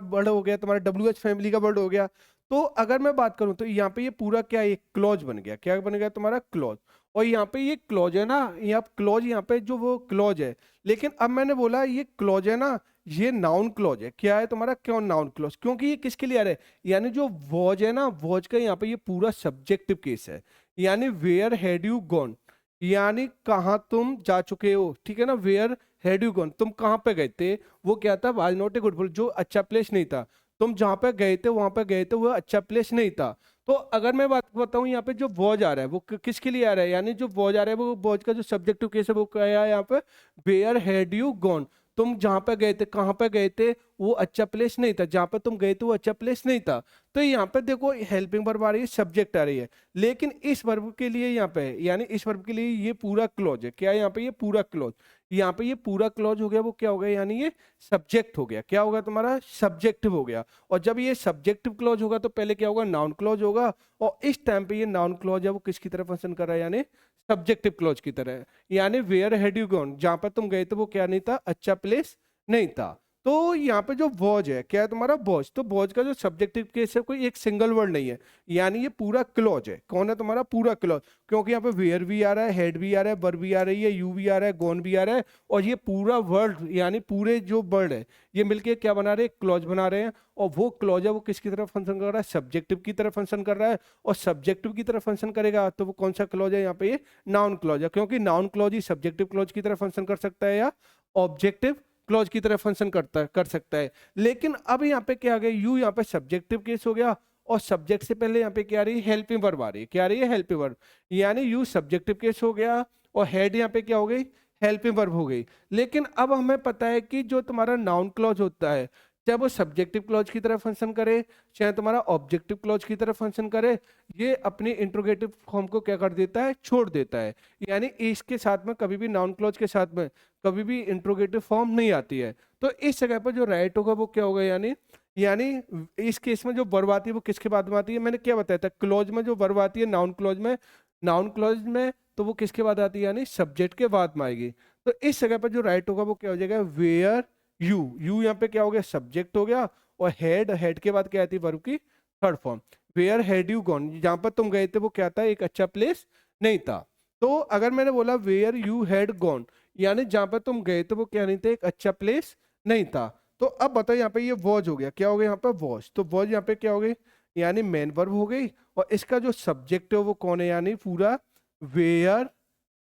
वर्ड हो गया, तुम्हारा डब्ल्यू एच फैमिली का वर्ड हो गया। तो अगर मैं बात करूं तो यहाँ पे ये पूरा क्या है, क्लॉज बन गया, क्या बन गया तुम्हारा क्लॉज। और यहाँ पे ये क्लॉज है ना, यहाँ क्लॉज, यहाँ पे जो वो क्लॉज है, लेकिन अब मैंने बोला ये क्लॉज है ना, ये नाउन क्लॉज है। क्या है तुम्हारा, क्यों नाउन क्लॉज, क्योंकि ये किसके लिए आ रहा है, यानी जो वॉज है ना, वॉज का यहाँ पे ये पूरा सब्जेक्टिव केस है। यानी वेयर हैड यू गॉन, यानी कहाँ तुम जा चुके हो, ठीक है ना। वेयर हैड यू गॉन, तुम कहाँ पे गए थे, वो क्या था, was not a good place, जो अच्छा प्लेस नहीं था। तुम जहाँ पे गए थे वहां पे गए थे, वो अच्छा प्लेस नहीं था। तो अगर मैं बात बताऊं यहाँ पे जो वॉज आ रहा है वो किसके लिए आ रहा है, यानी जो वॉज आ रहा है वो वॉज का जो सब्जेक्टिव केस है वो क्या है यहाँ पे, वेयर हैड यू गॉन, तुम जहाँ पे गए थे, कहाँ पे गए थे, वो अच्छा प्लेस नहीं था, जहाँ पे तुम गए थे वो अच्छा प्लेस नहीं था। तो यहाँ पे देखो हेल्पिंग वर्ब आ रही है, सब्जेक्ट आ रही है, लेकिन इस वर्ब के लिए यहाँ पे, यानी इस वर्ब के लिए ये पूरा क्लॉज है। क्या है यहाँ पे, ये पूरा क्लॉज, यहाँ पे ये पूरा क्लॉज हो गया, वो क्या हो गया, यानी ये सब्जेक्ट हो गया। क्या होगा तुम्हारा, सब्जेक्टिव हो गया। और जब ये सब्जेक्टिव क्लॉज होगा तो पहले क्या होगा, नाउन क्लॉज होगा। और इस टाइम पे ये नाउन क्लॉज है वो किसकी तरह फंक्शन कर रहा है, यानी सब्जेक्टिव क्लॉज की तरह। यानी वेयर हैड यू गॉन, जहां पर तुम गए थे वो क्या नहीं था, अच्छा प्लेस नहीं था। तो यहाँ पे जो वॉज है, क्या है तुम्हारा वॉज, तो वॉज का जो सब्जेक्टिव केस है कोई एक सिंगल वर्ड नहीं है, यानी ये पूरा क्लॉज है। कौन है तुम्हारा, पूरा क्लॉज, क्योंकि यहाँ पे वेयर भी आ रहा है, हेड भी आ रहा है, वर भी आ रही है, यू भी आ रहा है, गॉन भी आ रहा है, और ये पूरा वर्ड यानी पूरे जो वर्ड है ये मिलके क्या बना रहे हैं, क्लॉज बना रहे हैं। और वो क्लॉज है वो किसकी तरफ फंक्शन कर रहा है, सब्जेक्टिव की तरफ फंक्शन कर रहा है। और सब्जेक्टिव की तरफ फंक्शन करेगा तो वो कौन सा क्लॉज है, यहाँ पे ये नाउन क्लॉज है, क्योंकि नाउन क्लॉज ही सब्जेक्टिव क्लॉज की तरफ फंक्शन कर सकता है या ऑब्जेक्टिव क्लॉज की तरह फंक्शन कर सकता है। लेकिन अब यहाँ पे क्या आ गया, यू यहाँ पे सब्जेक्टिव केस हो गया, और सब्जेक्ट से पहले यहाँ पे क्या आ रही है, हेल्पिंग वर्ब आ रही है। क्या आ रही है, हेल्पिंग वर्ब, यानी यू सब्जेक्टिव केस हो गया, और हेड यहाँ पे क्या हो गई, हेल्पिंग वर्ब हो गई। लेकिन अब हमें पता है कि जो तुम्हारा नाउन क्लॉज होता है, चाहे वो सब्जेक्टिव क्लॉज की तरह फंक्शन करे, चाहे तुम्हारा ऑब्जेक्टिव क्लॉज की तरह फंक्शन करे, ये अपनी इंट्रोगेटिव फॉर्म को क्या कर देता है, छोड़ देता है। यानी इसके साथ में कभी भी, नाउन क्लॉज के साथ में कभी भी इंट्रोगेटिव फॉर्म नहीं आती है। तो इस जगह पर जो राइट होगा वो क्या होगा, यानी यानी इस केस में जो वर्ब आती है वो किसके बाद में आती है, मैंने क्या बताया था, क्लॉज में जो वर्ब आती है नाउन क्लॉज में, नाउन क्लॉज में तो वो किसके बाद आती है, यानी सब्जेक्ट के बाद में आएगी। तो इस जगह पर जो राइट होगा वो क्या हो जाएगा, वेयर यू, यू यहाँ पे क्या हो गया, सब्जेक्ट हो गया, और हेड, हेड के बाद क्या आती है, वर्ब की third form, where had you gone, जहां पर तुम गए थे वो क्या था, एक अच्छा प्लेस नहीं था। तो अगर मैंने बोला वेयर यू हैड गॉन, यानी जहां पर तुम गए थे वो क्या नहीं था, एक अच्छा प्लेस नहीं था। तो अब बताओ यहाँ पे ये वॉज हो गया, क्या हो गया यहाँ पे, वॉज, तो वॉज यहाँ पे क्या हो गई, यानी मेन वर्ब हो गई। और इसका जो सब्जेक्ट है वो कौन है, यानी पूरा वेयर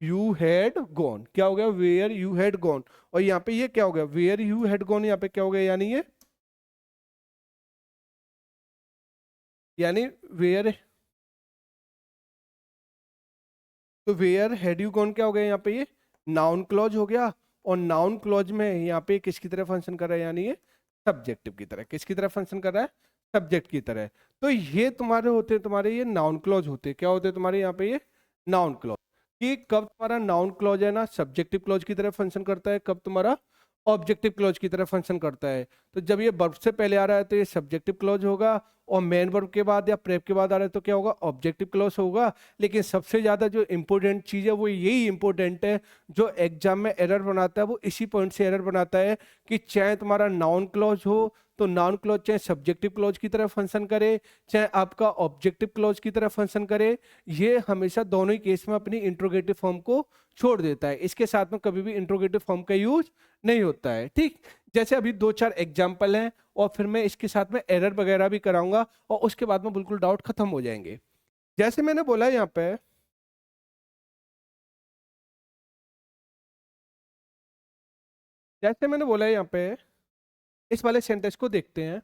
यू हैड गॉन, क्या हो गया, वेयर यू हैड गॉन। और यहाँ पे ये क्या हो गया, वेयर यू हैड गॉन, यहाँ पे क्या हो गया, यानी वेयर, तो वेयर हैड यू गॉन क्या हो गया यहाँ पे, ये नाउन क्लॉज हो गया। और नाउन क्लॉज में यहाँ पे किसकी तरह फंक्शन कर रहा है, यानी ये सब्जेक्टिव की तरह, किसकी तरह फंक्शन कर रहा है, सब्जेक्ट की तरह। तो ये तुम्हारे होते हैं, तुम्हारे ये नाउन क्लॉज होते हैं, क्या होते हैं तुम्हारे यहाँ पे, ये नाउन क्लॉज। कि कब तुम्हारा नाउन क्लॉज है ना सब्जेक्टिव क्लॉज की तरह फंक्शन करता है, कब तुम्हारा ऑब्जेक्टिव क्लॉज की तरह फंक्शन करता है। तो जब ये वर्ब से पहले आ रहा है तो ये सब्जेक्टिव क्लॉज होगा, और मेन वर्ब के बाद या प्रेप के बाद आ रहा है तो क्या होगा, ऑब्जेक्टिव क्लॉज होगा। लेकिन सबसे ज़्यादा जो इंपॉर्टेंट चीज़ है वो यही इंपॉर्टेंट है, जो एग्जाम में एरर बनाता है वो इसी पॉइंट से एरर बनाता है, कि चाहे तुम्हारा नाउन क्लॉज हो तो नाउन क्लॉज चाहे सब्जेक्टिव क्लॉज की तरह फंक्शन करे, चाहे आपका ऑब्जेक्टिव क्लॉज की तरह फंक्शन करे, ये हमेशा दोनों ही केस में अपनी इंट्रोगेटिव फॉर्म को छोड़ देता है। इसके साथ में कभी भी इंट्रोगेटिव फॉर्म का यूज नहीं होता है, ठीक। जैसे अभी दो चार एग्जाम्पल हैं, और फिर मैं इसके साथ में एरर वगैरह भी कराऊंगा, और उसके बाद में बिल्कुल डाउट खत्म हो जाएंगे। जैसे मैंने बोला यहाँ पे, जैसे मैंने बोला यहाँ पे, इस वाले सेंटेंस को देखते हैं।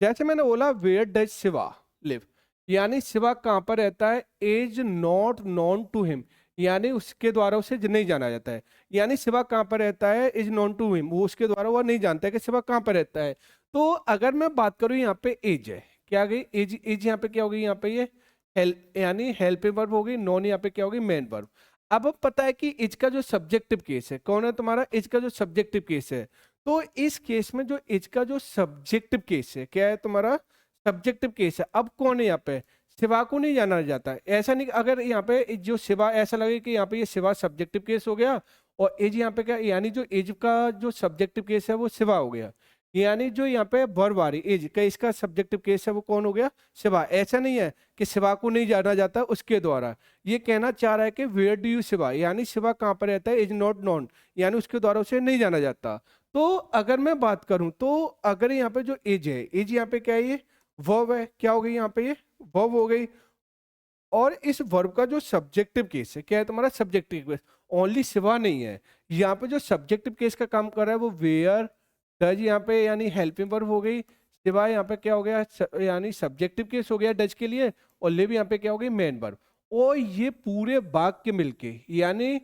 जैसे मैंने बोला वेयर डज शिवा लिव, यानी शिवा कहाँ पर रहता है, is not known to him, यानी उसके द्वारा उसे नहीं जाना जाता है। यानी शिवा कहाँ पर रहता है, इज नोन टू हिम, वो उसके द्वारा वो नहीं जानता है कि शिवा कहाँ पर रहता है। तो अगर मैं बात करूँ यहाँ पे एज है, क्या आ गई, एज, एज यहाँ पे क्या होगी, यहाँ पे ये हेल्प, यानी हेल्पिंग वर्ब हो गई, नॉन यहाँ पे क्या होगी, मेन वर्ब। अब पता है कि इज का जो सब्जेक्टिव केस है, कौन है तुम्हारा, इज का जो सब्जेक्टिव केस है, तो इस केस में जो इज का जो सब्जेक्टिव केस है, क्या है तुम्हारा, सब्जेक्टिव केस है। अब कौन है यहाँ पे, शिवा को नहीं जाना जाता है, ऐसा नहीं, अगर यहाँ पे जो शिवा, ऐसा लगे कि यहाँ पे ये शिवा सब्जेक्टिव केस हो गया, और एज यहाँ पे क्या, यानी जो एज का जो सब्जेक्टिव केस है वो शिवा हो गया। यानी जो यहाँ पे वर्ब आ रही एज का, इसका सब्जेक्टिव केस है वो कौन हो गया, शिवा। ऐसा नहीं है कि शिवा को नहीं जाना जाता उसके द्वारा, ये कहना चाह रहा है कि वेयर डू यू शिवा, यानी शिवा कहाँ पर रहता है, इज नॉट नोन, यानी उसके द्वारा उसे नहीं जाना जाता। तो अगर मैं बात करूं तो अगर यहाँ पे जो एज है, एज यहाँ पे क्या है, ये वर्ब है, क्या हो गई यहाँ पे, ये वर्ब हो गई। और इस वर्ब का जो सब्जेक्टिव केस है क्या है तुम्हारा, सब्जेक्टिव केस, ओनली शिवा नहीं है। यहाँ पे जो सब्जेक्टिव केस का काम कर रहा है वो वेयर डज, यहाँ पे यानी हेल्पिंग वर्ब हो गई। शिवा यहाँ पे क्या हो गया, यानी सब्जेक्टिव केस हो गया डज के लिए, और लिव यहाँ पे क्या हो गई, मेन वर्ब। और ये पूरे वाक्य मिलके यानी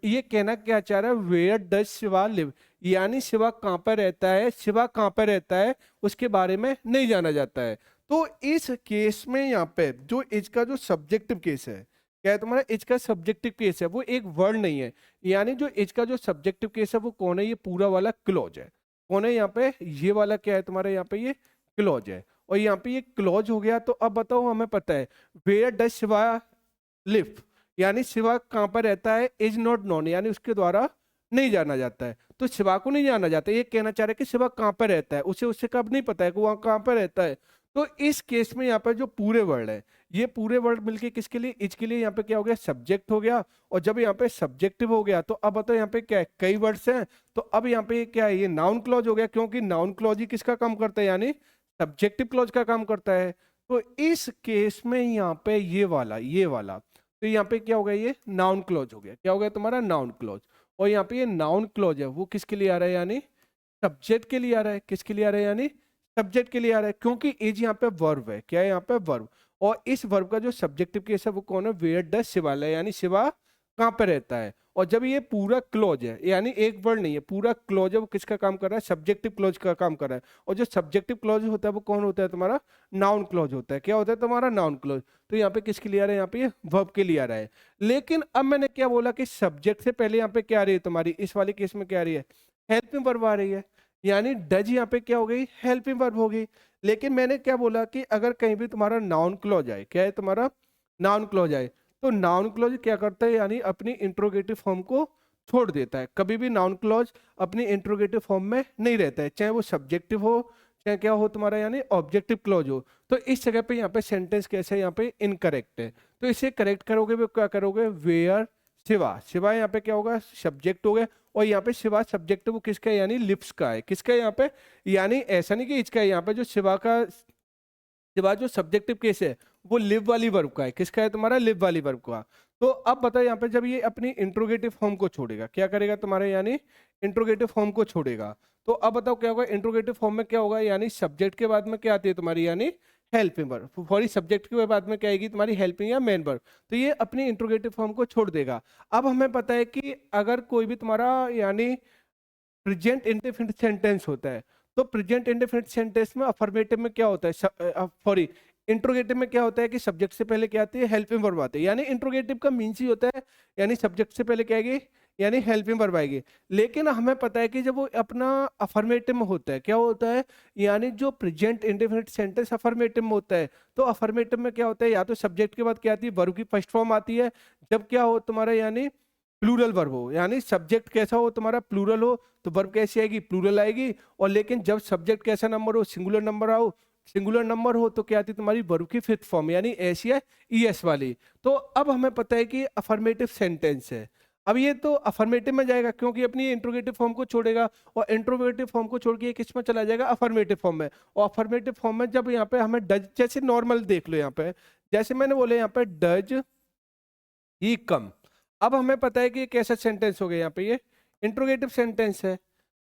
ये कहना क्या चाह रहा है, वेयर डज शिवा लिव, यानी शिवा कहाँ पर रहता है, शिवा कहाँ पर रहता है उसके बारे में नहीं जाना जाता है। तो इस केस में यहाँ पे जो इज का जो सब्जेक्टिव केस है, क्या है तुम्हारा, इज का सब्जेक्टिव केस है वो एक वर्ड नहीं है, यानी जो इज का जो सब्जेक्टिव केस है वो कौन है, ये पूरा वाला क्लॉज है। कौन है यहाँ पे, ये वाला क्या है तुम्हारा, यहाँ पे ये क्लॉज है। और यहाँ पे ये क्लॉज हो गया, तो अब बताओ, हमें पता है वेयर डज शिवा लिव, यानी शिवा कहाँ पर रहता है, इज नॉट नोन, यानी उसके द्वारा नहीं जाना जाता है। तो शिवा को नहीं जाना जाता, ये कहना चाह रहा है कि शिवा कहाँ पर रहता है, उसे उससे कब नहीं पता है कि वहाँ कहाँ पर रहता है। तो इस केस में यहाँ पर जो पूरे वर्ड है, ये पूरे वर्ड मिलके किसके लिए, इज के लिए, यहाँ पे क्या हो गया, सब्जेक्ट हो गया। और जब यहाँ पे सब्जेक्टिव हो गया तो अब बताओ यहाँ पे क्या है, कई वर्ड्स हैं, तो अब यहाँ पे क्या है, ये नाउन क्लॉज हो गया, क्योंकि नाउन क्लॉज ही किसका काम करता है, यानी सब्जेक्टिव क्लॉज का काम करता है। तो इस केस में यहाँ पे ये वाला तो यहाँ पे क्या हो गया, ये नाउन क्लॉज हो गया, क्या हो गया तुम्हारा, नाउन क्लॉज। और यहाँ पे ये नाउन क्लॉज है वो किसके लिए आ रहा है, यानी सब्जेक्ट के लिए आ रहा है, किसके लिए आ रहा है, यानी सब्जेक्ट के लिए आ रहा है, क्योंकि इज यहाँ पे वर्ब है, क्या है यहाँ पे वर्ब। और इस वर्ब का जो सब्जेक्टिव केस है वो कौन है, वेयर डज शिवा, यानी शिवा कहाँ पे रहता है। और जब ये पूरा क्लोज है, यानी एक वर्ड नहीं है, पूरा क्लोज है, वो किसका काम कर रहा है, सब्जेक्टिव क्लोज का काम कर रहा है। और जो सब्जेक्टिव क्लोज होता है वो कौन होता है तुम्हारा, नाउन क्लोज होता है, क्या होता है तुम्हारा, नाउन क्लोज। तो यहाँ पे किसके लिए आ रहा है, यहाँ पे वर्ब के लिए आ रहा है। लेकिन अब मैंने क्या बोला कि सब्जेक्ट से पहले यहाँ पे क्या आ रही है तुम्हारी, इस वाले केस में क्या आ रही है, हेल्पिंग वर्ब आ रही है, यानी डज यहाँ पे क्या हो गई, हेल्पिंग वर्ब हो गई। लेकिन मैंने क्या बोला कि अगर कहीं भी तुम्हारा नाउन क्लॉज आए, क्या है तुम्हारा, नाउन क्लॉज आए, तो नाउन क्लॉज क्या करता है, यानी अपनी इंट्रोगेटिव फॉर्म को छोड़ देता है। कभी भी नाउन क्लॉज अपनी इंट्रोगेटिव फॉर्म में नहीं रहता है, चाहे वो सब्जेक्टिव हो, चाहे क्या हो तुम्हारा, यानी ऑब्जेक्टिव क्लॉज हो। तो इस जगह पे यहाँ पे सेंटेंस कैसे है, यहाँ पे इनकरेक्ट है। तो इसे करेक्ट करोगे वो क्या करोगे, वेयर शिवा, शिवा यहाँ पे क्या होगा, सब्जेक्ट हो गया। और यहाँ पे शिवा सब्जेक्ट वो किसका है, यानी लिप्स का है, किसका है यहाँ पे, यानी ऐसा नहीं कि इसका है, यहाँ पे जो शिवा का, शिवा जो सब्जेक्टिव केस है वो लिव वाली वर्ब का है, किसका है तुम्हारा, लिव वाली वर्ब का। तो अब बताओ यहाँ पे जब ये अपनी इंट्रोगेटिव फॉर्म को छोड़ेगा, क्या करेगा तुम्हारे, यानी इंट्रोगेटिव फॉर्म को छोड़ेगा। तो अब बताओ क्या होगा, इंट्रोगेटिव फॉर्म में क्या होगा, यानी सब्जेक्ट के बाद में क्या आती है तुम्हारी, यानी हेल्पिंग वर्ब, सॉरी सब्जेक्ट के बाद में क्या आएगी तुम्हारी, हेल्पिंग या मेन वर्ब। तो ये अपनी इंट्रोगेटिव फॉर्म को छोड़ देगा। अब हमें पता है कि अगर कोई भी तुम्हारा यानी प्रेजेंट इंडेफिनिट सेंटेंस होता है, तो प्रेजेंट इंडेफिनिट सेंटेंस में अफर्मेटिव में क्या होता है, सॉरी इंट्रोगेटिव में क्या होता है कि सब्जेक्ट से पहले क्या आती है, हेल्पिंग वर्ब आती है। यानी इंट्रोगेटिव का मीन्स ही होता है, यानी सब्जेक्ट से पहले क्या आएगी, यानी हेल्पिंग वर्ब आएगी। लेकिन हमें पता है कि जब वो अपना अफर्मेटिव में होता है, क्या होता है, यानी जो प्रेजेंट इंडेफिनिट सेंटेंस अफर्मेटिव में होता है, तो अफर्मेटिव में क्या होता है, या तो सब्जेक्ट के बाद क्या आती है, वर्ब की फर्स्ट फॉर्म आती है। जब क्या हो तुम्हारा, यानी प्लूरल वर्ब हो, यानी सब्जेक्ट कैसा हो तुम्हारा, प्लूरल हो, तो वर्ब कैसी आएगी, प्लूरल आएगी। और लेकिन जब सब्जेक्ट कैसा नंबर हो, सिंगुलर नंबर आओ, सिंगुलर नंबर हो, तो क्या आती है तुम्हारी, वर्ब की फिफ्थ फॉर्म, यानी ऐसी है ईएस वाली। तो अब हमें पता है कि अफर्मेटिव सेंटेंस है। अब ये तो अफर्मेटिव में जाएगा क्योंकि अपनी इंट्रोगेटिव फॉर्म को छोड़ेगा, और इंट्रोगेटिव फॉर्म को छोड़ के ये किस में चला जाएगा, अफर्मेटिव फॉर्म में। और अफर्मेटिव फॉर्म में जब यहाँ पे हमें डज, जैसे नॉर्मल देख लो यहाँ पे, जैसे मैंने बोले यहाँ पे डज ही कम। अब हमें पता है कि ये कैसा सेंटेंस हो गया, यहाँ पे ये इंट्रोगेटिव सेंटेंस है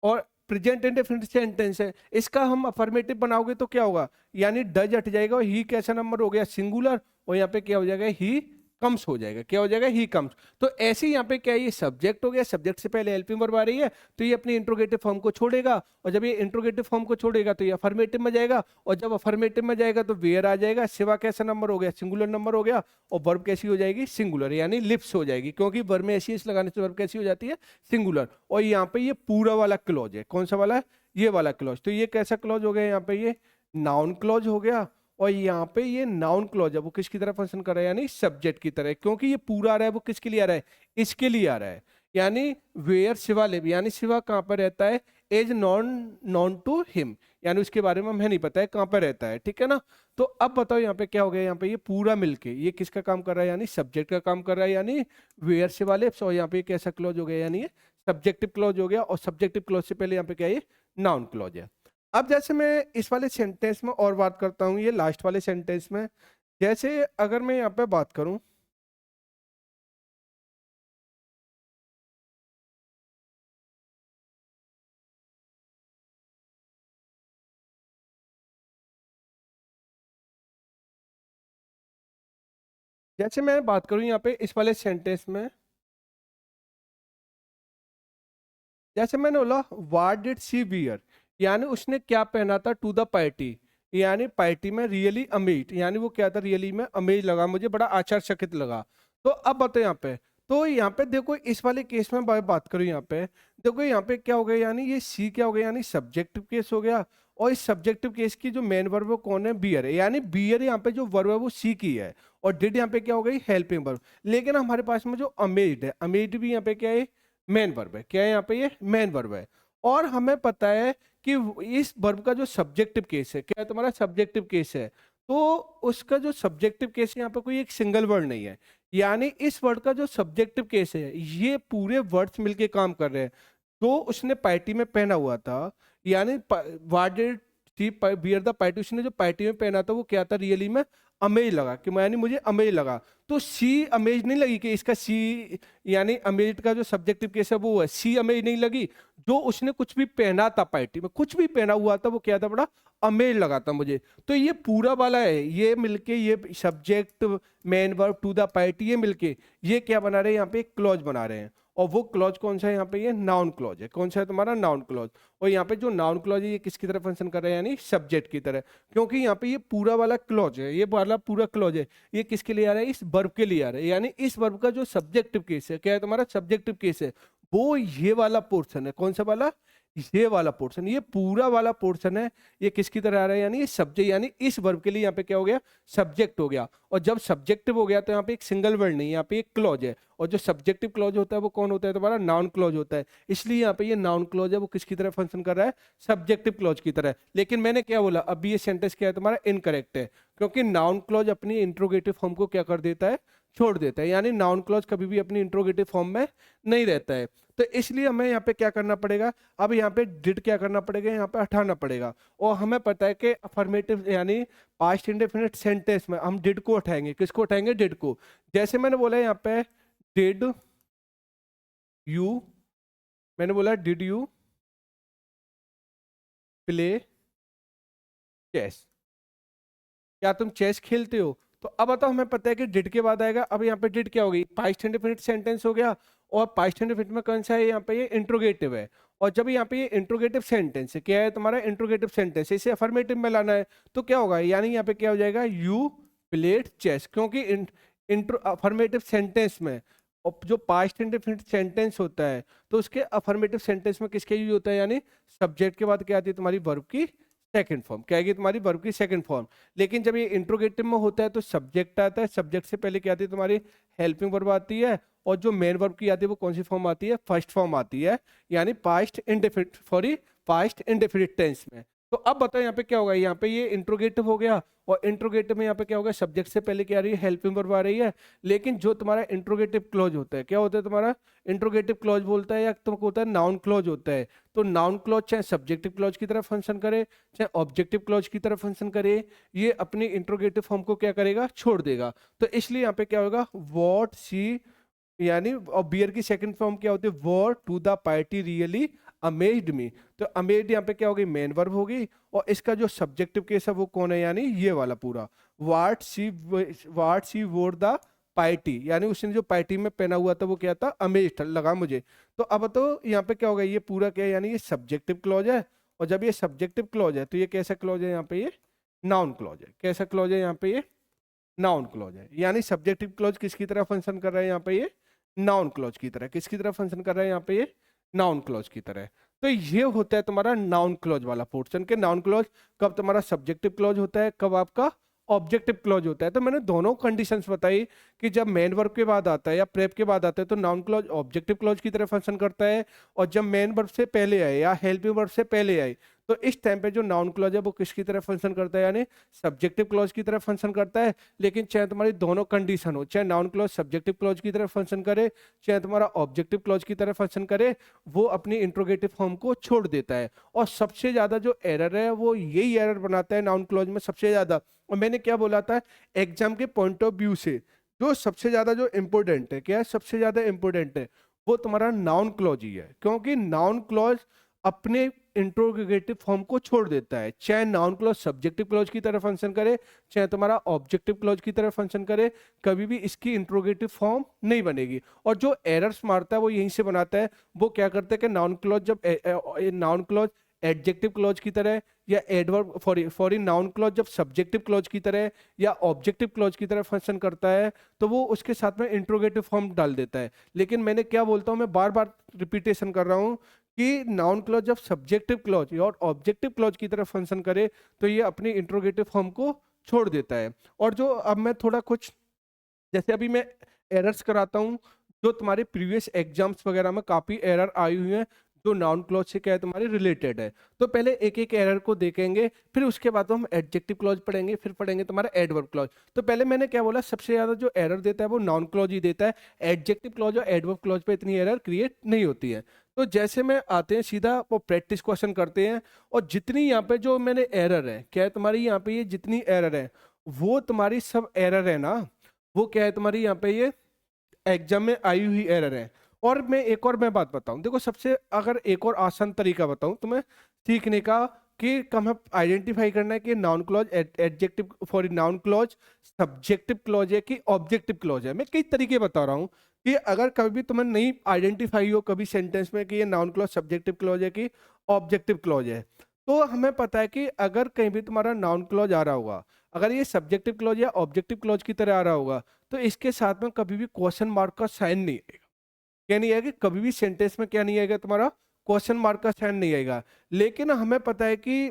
और प्रेजेंट इंडेफिनिट सेंटेंस है। इसका हम अफर्मेटिव बनाओगे तो क्या होगा, यानी डज हट जाएगा और ही कैसा नंबर हो गया, सिंगुलर। और यहाँ पे क्या हो जाएगा, ही कम्स हो जाएगा, क्या हो जाएगा, ही कम्स। तो ऐसे ही यहाँ पे क्या है, ये सब्जेक्ट हो गया, सब्जेक्ट से पहले हेल्पिंग वर्ब आ रही है, तो ये अपनी इंट्रोगेटिव फॉर्म को छोड़ेगा। और जब ये इंट्रोगेटिव फॉर्म को छोड़ेगा तो ये अफर्मेटिव में जाएगा, और जब अफर्मेटिव में जाएगा तो वेयर आ जाएगा, सिवा कैसा नंबर हो गया, सिंगुलर नंबर हो गया। और वर्ब कैसी हो जाएगी, सिंगुलर, यानी लिप्स हो जाएगी, क्योंकि वर्ब में एस लगाने से वर्ब कैसी हो जाती है, सिंगुलर। और यहाँ पे ये पूरा वाला क्लॉज है, कौन सा वाला, ये वाला क्लॉज। तो ये कैसा क्लॉज हो गया, यहाँ पे ये नाउन क्लॉज हो गया। और यहाँ पे ये नाउन क्लॉज है वो किसकी तरह फंक्शन कर रहा है, यानी सब्जेक्ट की तरह, क्योंकि ये पूरा आ रहा है वो किसके लिए आ रहा है, इसके लिए आ रहा है। यानी वेयर शिवा लिव, यानी शिवा कहाँ पर रहता है, as known known to him, यानी उसके बारे में हमें नहीं पता है कहाँ पर रहता है, ठीक है ना। तो अब बताओ यहाँ पे क्या हो गया, यहाँ पे ये पूरा मिलके ये किसका काम कर रहा है, यानी सब्जेक्ट का काम कर रहा है, यानी वेयर से वाले। और यहाँ पे कैसा क्लॉज हो गया, यानी ये सब्जेक्टिव क्लॉज हो गया, और सब्जेक्टिव क्लॉज से पहले यहाँ पे क्या है, ये नाउन क्लॉज है। अब जैसे मैं इस वाले सेंटेंस में और बात करता हूँ, ये लास्ट वाले सेंटेंस में, जैसे अगर मैं यहाँ पे बात करूँ, जैसे मैं बात करूँ यहाँ पे इस वाले सेंटेंस में, जैसे मैंने बोला व्हाट डिड शी वियर, यानी उसने क्या पहना था, टू द पार्टी, यानी पार्टी में रियली अमेज, यानी वो क्या था, रियली में अमेज लगा, मुझे बड़ा आश्चर्यचकित लगा। तो अब बताओ यहाँ पे, तो यहाँ पे देखो इस वाले केस में बात करूँ यहाँ पे, देखो यहाँ पे क्या हो गया, यानी ये सी क्या हो गया, यानी सब्जेक्टिव केस हो गया। और इस सब्जेक्टिव केस की जो मेन वर्ब वो कौन है, बियर है, यानी बियर यहाँ पे जो वर्ब है वो सी की है, और डिड यहाँ पे क्या हो गई, हेल्पिंग वर्ब। लेकिन हमारे पास में जो अमेज्ड है, अमेज्ड भी यहाँ पे क्या है, मेन वर्ब है, क्या है यहाँ पे, ये मेन वर्ब है। और हमें पता है कि इस वर्ब का जो सब्जेक्टिव केस है, क्या है तुम्हारा सब्जेक्टिव केस है, तो उसका जो सब्जेक्टिव केस है यहाँ पे कोई एक सिंगल वर्ड नहीं है, यानी इस वर्ड का जो सब्जेक्टिव केस है ये पूरे वर्ड्स मिलके काम कर रहे हैं। तो उसने पार्टी में पहना हुआ था, यानी what did she bear the party, उसने जो पार्टी में पहना था वो क्या था, रियली में अमेज लगा, कि यानी मुझे अमेज लगा। तो सी अमेज नहीं लगी, कि इसका सी, यानी अमेज का जो सब्जेक्टिव केस है वो है, सी अमेज नहीं लगी, जो उसने कुछ भी पहना था पार्टी में, कुछ भी पहना हुआ था वो क्या था, बड़ा अमेज लगा था मुझे। तो ये पूरा वाला है, ये मिलके ये subject main verb to the party, ये मिलके ये क्या बना रहे हैं, यहाँ पे एक क्लॉज बना रहे हैं। और वो क्लॉज कौन सा है, यहाँ पे ये नाउन क्लॉज है, कौन सा है तुम्हारा, नाउन क्लॉज। और यहाँ पे जो नाउन क्लॉज है ये किसकी तरह फंक्शन कर रहा है, यानी सब्जेक्ट की तरह, क्योंकि यहाँ पे ये पूरा वाला क्लॉज है, ये वाला पूरा क्लॉज है, ये किसके लिए आ रहा है, इस वर्ब के लिए आ रहा है, यानी इस वर्ब का जो सब्जेक्टिव केस है, क्या है तुम्हारा सब्जेक्टिव केस है, वो ये वाला पोर्शन है, कौन सा वाला, ये वाला पोर्शन, ये पूरा वाला पोर्शन है, ये किसकी तरह आ रहा है, यानी ये सब्जेक्ट, यानी इस वर्ब के लिए यहाँ पे क्या हो गया, सब्जेक्ट हो गया। और जब सब्जेक्टिव हो गया तो यहाँ पे एक सिंगल वर्ड नहीं, यहाँ पे एक क्लॉज है, और जो सब्जेक्टिव क्लॉज होता है वो कौन होता है तुम्हारा, नाउन क्लॉज होता है। इसलिए यहाँ पे ये नाउन क्लॉज है वो किसकी तरह फंक्शन कर रहा है, सब्जेक्टिव क्लॉज की तरह। लेकिन मैंने क्या बोला, अभी ये सेंटेंस क्या है तुम्हारा, इनकरेक्ट है, क्योंकि नाउन क्लॉज अपनी इंट्रोगेटिव फॉर्म को क्या कर देता है, छोड़ देता है, यानी नाउन क्लॉज कभी भी अपनी इंट्रोगेटिव फॉर्म में नहीं रहता है। तो इसलिए हमें यहाँ पे क्या करना पड़ेगा, अब यहाँ पे डिड क्या करना पड़ेगा, यहाँ पे हटाना पड़ेगा। और हमें पता है कि अफर्मेटिव यानी पास्ट इंडेफिनिट सेंटेंस में हम डिड को उठाएंगे, किसको उठाएंगे, डिड को। जैसे मैंने बोला यहाँ पे डिड यू, मैंने बोला डिड यू प्ले चेस, क्या तुम चेस खेलते हो। तो अब बताओ, हमें पता है कि डिड के बाद आएगा, अब यहाँ पे डिड क्या हो गई, पास्ट इंडेफिनिट सेंटेंस हो गया, और पास्ट इंडेफिनिट में कौन सा है, यहाँ पे ये इंट्रोगेटिव है। और जब यहाँ पे ये इंट्रोगेटिव सेंटेंस है, क्या है तुम्हारा इंट्रोगेटिव सेंटेंस है, इसे अफर्मेटिव में लाना है, तो क्या होगा, यानी यहाँ पे क्या हो जाएगा, यू प्लेड चेस, क्योंकि इंट्रो अफर्मेटिव सेंटेंस में और जो पास्ट इंडेफिनिट सेंटेंस होता है तो उसके अफर्मेटिव सेंटेंस में किसके यूज होता है, यानी सब्जेक्ट के बाद क्या आती है तुम्हारी वर्ब की सेकंड फॉर्म, क्या आएगी तुम्हारी वर्ब की सेकंड फॉर्म। लेकिन जब ये इंट्रोगेटिव में होता है तो सब्जेक्ट आता है, सब्जेक्ट से पहले क्या आती है तुम्हारी हेल्पिंग वर्ब आती है, और जो मेन वर्ब की आती है वो कौन सी फॉर्म आती है, फर्स्ट फॉर्म आती है, यानी past indefinite, sorry past indefinite tense में। तो अब बताओ यहाँ पे क्या होगा, यहाँ पे ये इंट्रोगेटिव हो गया, और इंट्रोगेटिव में यहाँ पे क्या होगा, सब्जेक्ट से पहले क्या आ रही है, हेल्पिंग वर्ब आ रही है। लेकिन जो तुम्हारा इंट्रोगेटिव क्लॉज होता है, क्या होता है तुम्हारा इंट्रोगेटिव क्लॉज बोलता है, या तुमको होता है नाउन क्लॉज होता है। तो नाउन क्लॉज चाहे सब्जेक्टिव क्लॉज की तरह फंक्शन करे, चाहे ऑब्जेक्टिव क्लॉज की तरह फंक्शन करे, ये अपनी इंट्रोगेटिव फॉर्म को क्या करेगा, छोड़ देगा। तो इसलिए यहाँ पे क्या होगा, वॉट सी, यानी और बियर की सेकंड फॉर्म क्या होती है, war to the party really amazed me. तो अमेज्ड यहाँ पे क्या होगी, मेन वर्ब होगी, और इसका जो सब्जेक्टिव केस है वो कौन है, यानी ये वाला पूरा, वाट सी वोर द पार्टी, यानी उसने जो पार्टी में पहना हुआ था वो क्या था, अमेज्ड लगा मुझे। तो अब तो यहाँ पे क्या होगा, ये पूरा क्या है, यानी ये सब्जेक्टिव क्लॉज है, और जब ये सब्जेक्टिव क्लॉज है तो ये कैसा क्लॉज है, यहाँ पे ये नाउन क्लॉज है, कैसा क्लॉज है, यहाँ पे ये नाउन क्लॉज है। यानी सब्जेक्टिव क्लॉज किसकी तरह फंक्शन कर रहा है, यहाँ पे ये नाउन क्लॉज की तरह, किसकी तरह फंक्शन कर रहा है, यहाँ पे ये नाउन क्लॉज की तरह। तो ये होता है तुम्हारा नाउन क्लॉज वाला पोर्शन के, नाउन क्लॉज कब तुम्हारा सब्जेक्टिव क्लॉज होता है, कब आपका ऑब्जेक्टिव क्लॉज होता है। तो मैंने दोनों कंडीशंस बताई कि जब मेन वर्ब के बाद आता है या प्रेप के बाद आता है तो नाउन क्लॉज ऑब्जेक्टिव क्लॉज की तरह फंक्शन करता है, और जब मेन वर्ब से पहले आए या हेल्पिंग वर्ब से पहले आए तो इस टाइम पे जो नाउन क्लॉज है वो किसकी तरह फंक्शन करता है, यानी सब्जेक्टिव क्लॉज की तरह फंक्शन करता है। लेकिन चाहे तुम्हारी दोनों कंडीशन हो, चाहे नाउन क्लॉज सब्जेक्टिव क्लॉज की तरह फंक्शन करे, चाहे तुम्हारा ऑब्जेक्टिव क्लॉज की तरह फंक्शन करे, वो अपनी इंट्रोगेटिव फॉर्म को छोड़ देता है। और सबसे ज्यादा जो एरर है वो यही एरर बनाता है नाउन क्लॉज में सबसे ज्यादा। और मैंने क्या बोला था, एग्जाम के पॉइंट ऑफ व्यू से जो सबसे ज्यादा जो इंपॉर्टेंट है, क्या है सबसे ज्यादा इंपॉर्टेंट है, वो तुम्हारा नाउन क्लॉज ही है। क्योंकि नाउन क्लॉज अपने इंट्रोगेटिव फॉर्म को छोड़ देता है, चाहे नाउन क्लॉज सब्जेक्टिव क्लॉज की तरह फंक्शन करे, चाहे तुम्हारा ऑब्जेक्टिव क्लॉज की तरह फंक्शन करे, कभी भी इसकी इंट्रोगेटिव फॉर्म नहीं बनेगी। और जो एरर्स मारता है वो यहीं से बनाता है। वो क्या करते हैं कि नाउन क्लॉज जब नाउन क्लॉज एडजेक्टिव क्लॉज की तरह या एडवर्ब फॉरिन नाउन क्लॉज जब सब्जेक्टिव क्लॉज की तरह या ऑब्जेक्टिव क्लॉज की तरह फंक्शन करता है तो वो उसके साथ में इंट्रोगेटिव फॉर्म डाल देता है। लेकिन मैंने क्या बोलता हूँ, मैं बार बार रिपीटेशन कर रहा हूँ कि नाउन क्लॉज जब सब्जेक्टिव क्लॉज और ऑब्जेक्टिव क्लॉज की तरह फंक्शन करे तो ये अपनी इंट्रोगेटिव फॉर्म को छोड़ देता है। और जो अब मैं थोड़ा कुछ, जैसे अभी मैं एरर्स कराता हूँ, जो तुम्हारे प्रीवियस एग्जाम्स वगैरह में काफ़ी एरर आई हुई हैं जो नाउन क्लॉज से क्या है तुम्हारे रिलेटेड है। तो पहले एक एक एरर को देखेंगे, फिर उसके बाद हम एडजेक्टिव क्लॉज पढ़ेंगे, फिर पढ़ेंगे तुम्हारा एडवर्ब क्लॉज। तो पहले मैंने क्या बोला, सबसे ज़्यादा जो एरर देता है वो नाउन क्लॉज ही देता है, एडजेक्टिव क्लॉज और एडवर्ब क्लॉज पे इतनी एरर क्रिएट नहीं होती है। तो जैसे में आते हैं सीधा वो प्रैक्टिस क्वेश्चन करते हैं। और जितनी यहाँ पे जो मैंने एरर है, क्या है तुम्हारी यहाँ पे ये जितनी एरर है वो तुम्हारी सब एरर है ना, वो क्या है तुम्हारी यहाँ पे ये एग्जाम में आई हुई एरर है। और मैं एक और मैं बात बताऊं, देखो सबसे अगर एक और आसान तरीका बताऊं तुम्हें सीखने का कि हमें आइडेंटिफाई करना है कि noun clause adjective for noun clause subjective clause है कि ऑब्जेक्टिव क्लॉज है। मैं कई तरीके बता रहा हूं कि अगर कभी भी तुम्हें नहीं आइडेंटिफाई हो कभी सेंटेंस में कि ये नाउन क्लॉज सब्जेक्टिव क्लॉज है कि ऑब्जेक्टिव क्लॉज है, तो हमें पता है कि अगर कहीं भी तुम्हारा नाउन क्लॉज आ रहा होगा, अगर ये सब्जेक्टिव क्लॉज या ऑब्जेक्टिव क्लॉज की तरह आ रहा होगा, तो इसके साथ में कभी भी क्वेश्चन मार्क का साइन नहीं आएगा। क्या नहीं आएगा, कभी भी सेंटेंस में क्या नहीं आएगा तुम्हारा, क्वेश्चन मार्क का साइन नहीं आएगा। लेकिन हमें पता है कि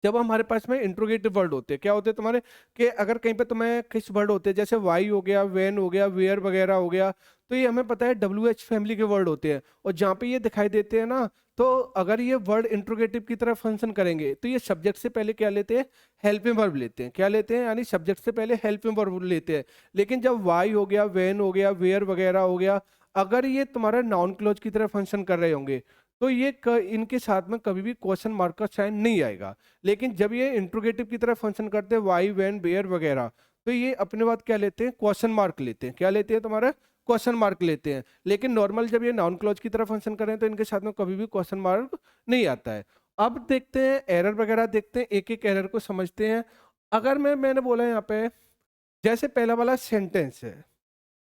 जब हमारे पास में इंट्रोगेटिव वर्ड होते हैं, क्या होते हैं तुम्हारे, कि अगर कहीं पे तुम्हें किस वर्ड होते हैं जैसे वाई हो गया, वेन हो गया, वेयर वगैरह हो गया, तो ये हमें पता है WH फैमिली के वर्ड होते हैं। और जहाँ पे ये दिखाई देते हैं ना, तो अगर ये वर्ड इंट्रोगेटिव की तरह फंक्शन करेंगे तो ये सब्जेक्ट से पहले क्या लेते हैं, हेल्पिंग वर्ब लेते हैं। क्या लेते हैं, यानी सब्जेक्ट से पहले हेल्पिंग वर्ब लेते हैं। लेकिन जब वाई हो गया, वेन हो गया, वेयर वगैरह हो गया, अगर ये तुम्हारा नाउन क्लॉज की तरह फंक्शन कर रहे होंगे तो ये इनके साथ में कभी भी क्वेश्चन मार्क का साइन नहीं आएगा। लेकिन जब ये इंट्रोगेटिव की तरह फंक्शन करते हैं वाई वेन वेयर वगैरह, तो ये अपने बात क्या लेते हैं, क्वेश्चन मार्क लेते हैं। क्या लेते हैं तुम्हारा, क्वेश्चन मार्क लेते हैं। लेकिन नॉर्मल जब ये नाउन क्लॉज की तरह फंक्शन करें तो इनके साथ में कभी भी क्वेश्चन मार्क नहीं आता है। अब देखते हैं एरर वगैरह, देखते हैं एक एक एरर को समझते हैं। अगर मैंने बोला यहाँ पे जैसे पहला वाला सेंटेंस है,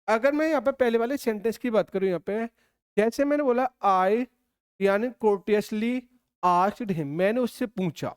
अगर मैं यहाँ पे पहले वाले सेंटेंस की बात करूँ, यहाँ पे जैसे मैंने बोला आई, यानी कोर्टियसली आस्क्ड हिम, मैंने उससे पूछा,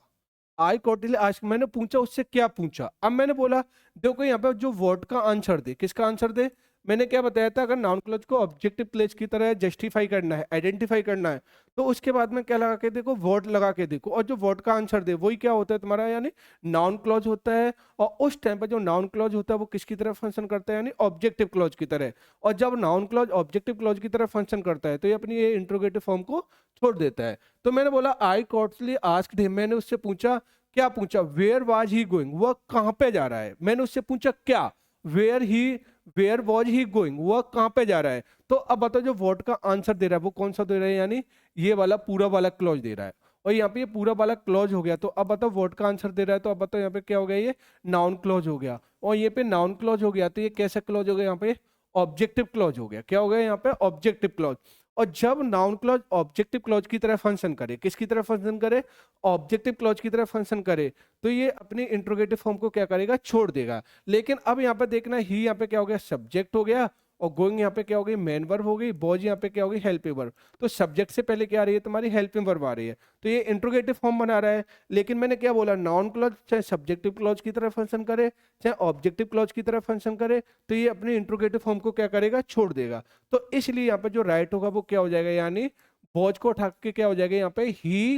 आई कोर्टियसली आस्क्ड, मैंने पूछा उससे, क्या पूछा। अब मैंने बोला देखो यहाँ पे जो वर्ड का आंसर दे, किसका आंसर दे, मैंने क्या बताया था, अगर नाउन क्लॉज को ऑब्जेक्टिव क्लॉज की तरह जस्टिफाई करना है, आइडेंटिफाई करना है, तो उसके बाद में क्या लगा के देखो, वर्ड लगा के देखो, और जो वर्ड का आंसर दे वही क्या होता है तुम्हारा, यानी नाउन क्लॉज होता है। और उस टाइम पर जो नाउन क्लॉज होता है वो किसकी तरह फंक्शन करता है, यानी ऑब्जेक्टिव क्लॉज की तरह। और जब नाउन क्लॉज ऑब्जेक्टिव क्लॉज की तरह फंक्शन करता है तो ये अपनी ये इंट्रोगेटिव फॉर्म को छोड़ देता है। तो मैंने बोला आई कॉर्टली आस्क्ड हिम, मैंने उससे पूछा, क्या पूछा, वेयर वाज ही गोइंग, वह कहाँ पे जा रहा है। मैंने उससे पूछा क्या, वेयर वॉज ही गोइंग, वह कहाँ पे जा रहा है। तो अब बताओ जो वर्ड का आंसर दे रहा है वो कौन सा दे रहा है, यानी ये वाला पूरा वाला क्लॉज दे रहा है। और यहाँ पे ये पूरा वाला क्लॉज हो गया, तो अब बताओ वर्ड का आंसर दे रहा है, तो अब बताओ यहाँ पे क्या हो गया, ये नाउन क्लॉज हो गया। और ये पे नाउन क्लॉज हो गया तो ये कैसा क्लॉज हो गया, यहाँ पे ऑब्जेक्टिव क्लॉज हो गया। क्या हो गया यहाँ पे, ऑब्जेक्टिव क्लॉज। और जब नाउन क्लॉज ऑब्जेक्टिव क्लॉज की तरह फंक्शन करे, किसकी तरह फंक्शन करे, ऑब्जेक्टिव क्लॉज की तरह फंक्शन करे, तो ये अपनी इंट्रोगेटिव फॉर्म को क्या करेगा, छोड़ देगा। लेकिन अब यहाँ पे देखना, ही यहाँ पे क्या हो गया, सब्जेक्ट हो गया, और गोइंग यहाँ पे क्या हो गई, मेन वर्ब हो गई, बॉज यहाँ पे क्या हो गई, हेल्पिंग वर्ब। तो सब्जेक्ट से पहले क्या आ रही है तुम्हारी, हेल्पिंग वर्ब आ रही है, तो ये इंट्रोगेटिव फॉर्म बना रहा है। लेकिन मैंने क्या बोला, नाउन क्लॉज चाहे सब्जेक्टिव क्लॉज की तरह फंक्शन करे, चाहे ऑब्जेक्टिव क्लॉज की तरह फंक्शन करे, तो ये अपनी इंट्रोगेटिव फॉर्म को क्या करेगा, छोड़ देगा। तो इसलिए यहाँ पे जो राइट होगा वो क्या हो जाएगा, यानी बॉज को उठा के क्या हो जाएगा, यहाँ पे ही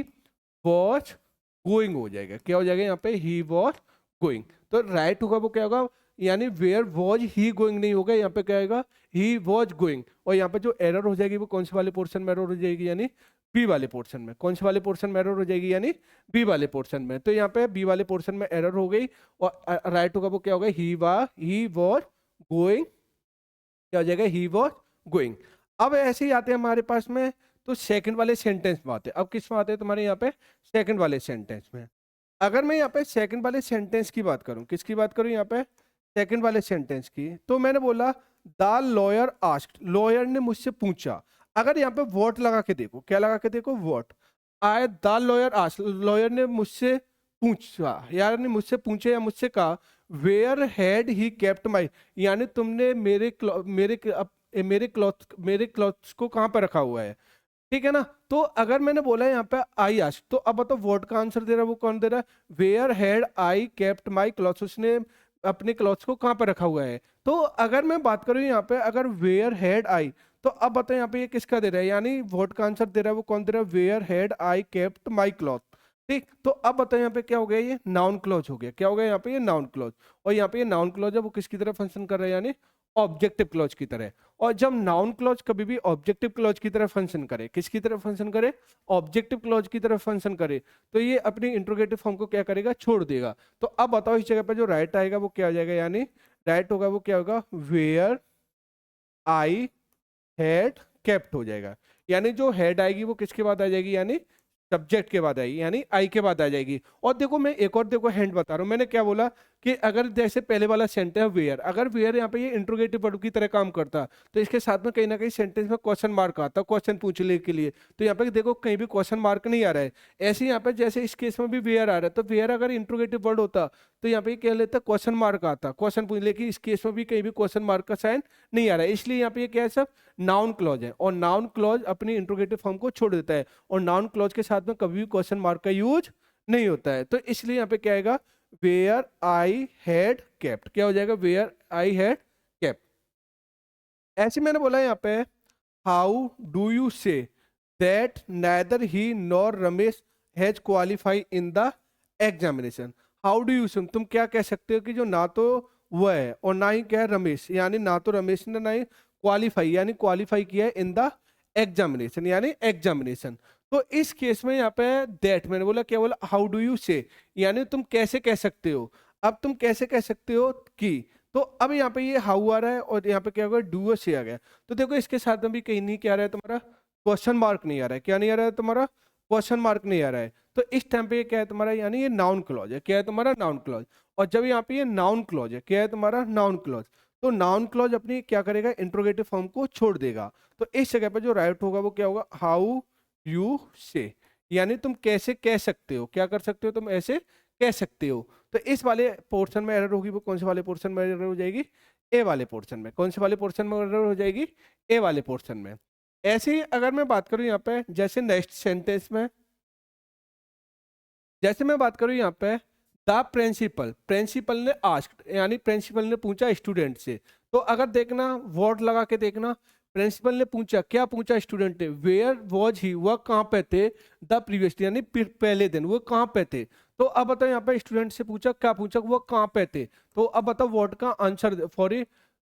वॉज गोइंग हो जाएगा। क्या हो जाएगा यहाँ पे, ही वॉज गोइंग। तो राइट होगा वो क्या होगा, यानी वेयर वॉज ही गोइंग नहीं होगा, यहाँ पे क्या आएगा, ही वॉज गोइंग। और यहाँ पे जो एरर हो जाएगी वो कौन से वाले पोर्शन में एरर हो जाएगी, यानी बी वाले पोर्शन में। कौन से वाले पोर्शन में एरर हो जाएगी, यानी बी वाले पोर्शन में। तो यहाँ पे बी वाले पोर्शन में एरर हो गई, और राइट होगा वो क्या होगा, ही वॉज गोइंग, क्या हो जाएगा, ही वॉज गोइंग। अब ऐसे ही आते हैं हमारे पास में, तो सेकंड वाले सेंटेंस में आते हैं। अब किस में आते हैं तुम्हारे यहाँ पे, सेकंड वाले सेंटेंस में। अगर मैं यहाँ पे सेकंड वाले सेंटेंस की बात करूँ, किसकी बात करूँ यहाँ पे, सेकंड वाले सेंटेंस की, तो मैंने बोला द लॉयर आस्क्ड, लॉयर ने मुझसे पूछा। अगर यहाँ पे वॉट लगा के देखो, क्या लगा के देखो, वॉट। आए द लॉयर आस्क्ड, लॉयर ने मुझसे पूछा, यार ने मुझसे पूछे या मुझसे कहा, where had he kept my, यानी तुमने मेरे क्लॉथ्स को कहाँ पर रखा हुआ है, ठीक है ना। तो अगर मैंने बोला यहाँ पे आई आस्क, तो अब बताओ वॉट का आंसर दे रहा है वो कौन दे रहा है, where had I kept my clothes, उसने अपने क्लॉथ्स को कहाँ पर रखा हुआ है। तो अगर मैं बात करूँ यहाँ पे, अगर वेयर हैड आई, तो अब बताओ यहाँ पे ये किसका दे रहा है, यानी वॉट का आंसर दे रहा है वो कौन दे रहा है, where had I kept my cloth. ठीक, तो अब बताओ यहाँ पे क्या हो गया, ये नाउन क्लॉज हो गया। क्या हो गया यहाँ पे, ये नाउन क्लॉज। और यहाँ पे ये नाउन क्लॉज है वो किसकी तरह फंक्शन कर रहा है, यानी ऑब्जेक्टिव क्लॉज की तरह। और जब नाउन क्लॉज कभी भी ऑब्जेक्टिव क्लॉज की तरह फंक्शन करे, किसकी तरह फंक्शन करे, ऑब्जेक्टिव क्लॉज की तरह फंक्शन करे, तो ये अपनी इंट्रोगेटिव फॉर्म को क्या करेगा, छोड़ देगा। तो अब बताओ इस जगह पर जो राइट आएगा वो क्या हो जाएगा, यानी राइट होगा वो क्या होगा, वेयर आई हैड केप्ट हो जाएगा। यानी जो हेड आएगी वो किसके बाद आ जाएगी, यानी सब्जेक्ट के बाद आएगी, यानी आई के बाद आ जाएगी। और देखो मैं एक और देखो हैंड बता रहा हूँ, मैंने क्या बोला कि अगर जैसे पहले वाला सेंटेंस है वेयर, अगर वेयर यहाँ पे ये इंट्रोगेटिव वर्ब की तरह काम करता, तो इसके साथ में कहीं ना कहीं सेंटेंस में क्वेश्चन मार्क आता, क्वेश्चन पूछने के लिए। तो यहाँ पे देखो कहीं भी क्वेश्चन मार्क नहीं आ रहा है। ऐसे यहाँ पे जैसे इस केस में भी वेयर आ रहा है, तो वेयर अगर इंट्रोगेटिव वर्ड होता तो यहाँ पे क्या लेता, क्वेश्चन मार्क आता, क्वेश्चन पूछ, लेकिन इस केस में भी कहीं भी क्वेश्चन मार्क का साइन नहीं आ रहा है, इसलिए यहाँ पे ये क्या है, सब नाउन क्लॉज है। और नाउन क्लॉज अपनी इंट्रोगेटिव फॉर्म को छोड़ देता है, और नाउन क्लॉज के साथ में कभी भी क्वेश्चन मार्क का यूज नहीं होता है। तो इसलिए यहाँ पे क्या आएगा, वेयर आई हैड केप्ट, क्या हो जाएगा, वेयर आई हैड केप्ट। ऐसे मैंने बोला यहाँ पे, how do you say that neither he nor Ramesh has qualify in the examination. How do you से तुम क्या कह सकते हो कि जो ना तो वह है और ना ही क्या है रमेश, यानी ना तो रमेश ने ना ही क्वालिफाई, यानी क्वालिफाई किया है इन द एग्जामिनेशन, यानी एग्जामिनेशन। तो इस केस में यहाँ पे दैट मैंने बोला, क्या बोला, हाउ डू यू से, यानी तुम कैसे कह सकते हो। अब तुम कैसे कह सकते हो कि, तो अब यहाँ पे ये हाउ आ रहा है और यहाँ पे क्या होगा, डू से आ गया। तो देखो इसके साथ में भी कहीं नहीं क्या आ रहा है तुम्हारा, क्वेश्चन मार्क नहीं आ रहा है। क्या नहीं आ रहा है तुम्हारा, क्वेश्चन मार्क नहीं आ रहा है। तो इस टाइम पे ये क्या है तुम्हारा, यानी ये नाउन क्लॉज है। क्या है तुम्हारा, नाउन क्लॉज। और जब यहाँ पे ये नाउन क्लॉज है, क्या है तुम्हारा, नाउन क्लॉज, तो नाउन क्लॉज अपनी क्या करेगा, इंट्रोगेटिव फॉर्म को छोड़ देगा। तो इस जगह पे जो राइट होगा वो क्या होगा, हाउ यू से, यानी तुम कैसे कह सकते हो, क्या कर सकते हो, तुम ऐसे कह सकते हो। तो इस वाले पोर्शन में एरर होगी वो कौन से वाले पोर्शन में एरर हो जाएगी, ए वाले पोर्शन में। कौन से वाले पोर्शन में एरर हो जाएगी, ए वाले पोर्शन में। ऐसे ही अगर मैं बात करूं यहाँ पे, जैसे नेक्स्ट सेंटेंस में, जैसे मैं बात करूं यहाँ पे, द प्रिंसिपल, प्रिंसिपल ने आस्क्ड, यानी प्रिंसिपल ने पूछा स्टूडेंट से। तो अगर देखना वर्ड लगा के देखना, प्रिंसिपल ने पूछा, क्या पूछा स्टूडेंट ने, वेयर वॉज ही, वह कहाँ पे थे, द प्रीवियस डे, यानी पहले दिन वो कहाँ पे थे। तो अब बताओ यहाँ पे स्टूडेंट से पूछा, क्या पूछा, वो कहाँ पे थे। तो अब बताओ वर्ड का आंसर, सॉरी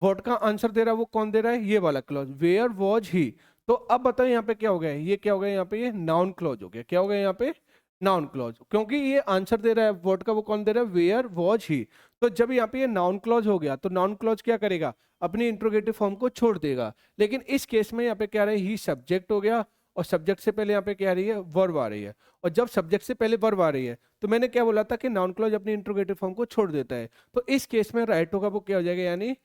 वर्ड का आंसर दे रहा है वो कौन दे रहा है, ये वाला क्लॉज, वेयर वॉज ही। तो अब बताओ यहाँ पे क्या हो गया, ये क्या हो गया, यहाँ पे ये नाउन क्लॉज हो गया। क्या हो गया यहाँ पे, नाउन क्लॉज, क्योंकि ये आंसर दे रहा है वर्ड का वो कौन दे रहा है, वेयर वॉज ही। तो जब यहाँ पे ये नाउन क्लॉज हो गया, तो नाउन क्लॉज क्या करेगा, अपनी इंट्रोगेटिव फॉर्म को छोड़ देगा। लेकिन इस केस में यहाँ पे क्या रहा है, ही सब्जेक्ट हो गया, और सब्जेक्ट से पहले यहाँ पे क्या आ रही है, वर्ब आ रही है। और जब सब्जेक्ट से पहले वर्ब आ रही है, तो मैंने क्या बोला था कि नाउन क्लॉज अपनी इंट्रोगेटिव फॉर्म को छोड़ देता है। तो इस केस में राइट होगा वो क्या हो जाएगा, यानी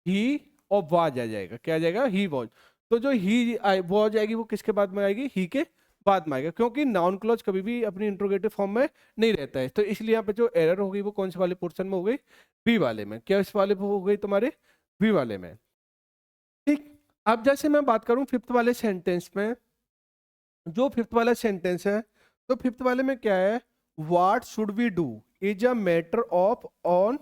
ही और वाज आ जाएगा। क्या आ जाएगा, ही वॉज। तो जो ही वॉज आएगी वो किसके बाद में आएगी, ही के बाद में आएगा, क्योंकि नाउन क्लॉज कभी भी अपनी इंट्रोगेटिव फॉर्म में नहीं रहता है। तो इसलिए यहाँ पे जो एरर होगी वो कौन से वाले पोर्शन में हो गई, बी वाले में। क्या इस वाले हो गई तुम्हारे, बी वाले में। ठीक, अब जैसे मैं बात करूं फिफ्थ वाले सेंटेंस में, जो फिफ्थ वाला सेंटेंस है, तो फिफ्थ वाले में क्या है, what should we do is a matter of on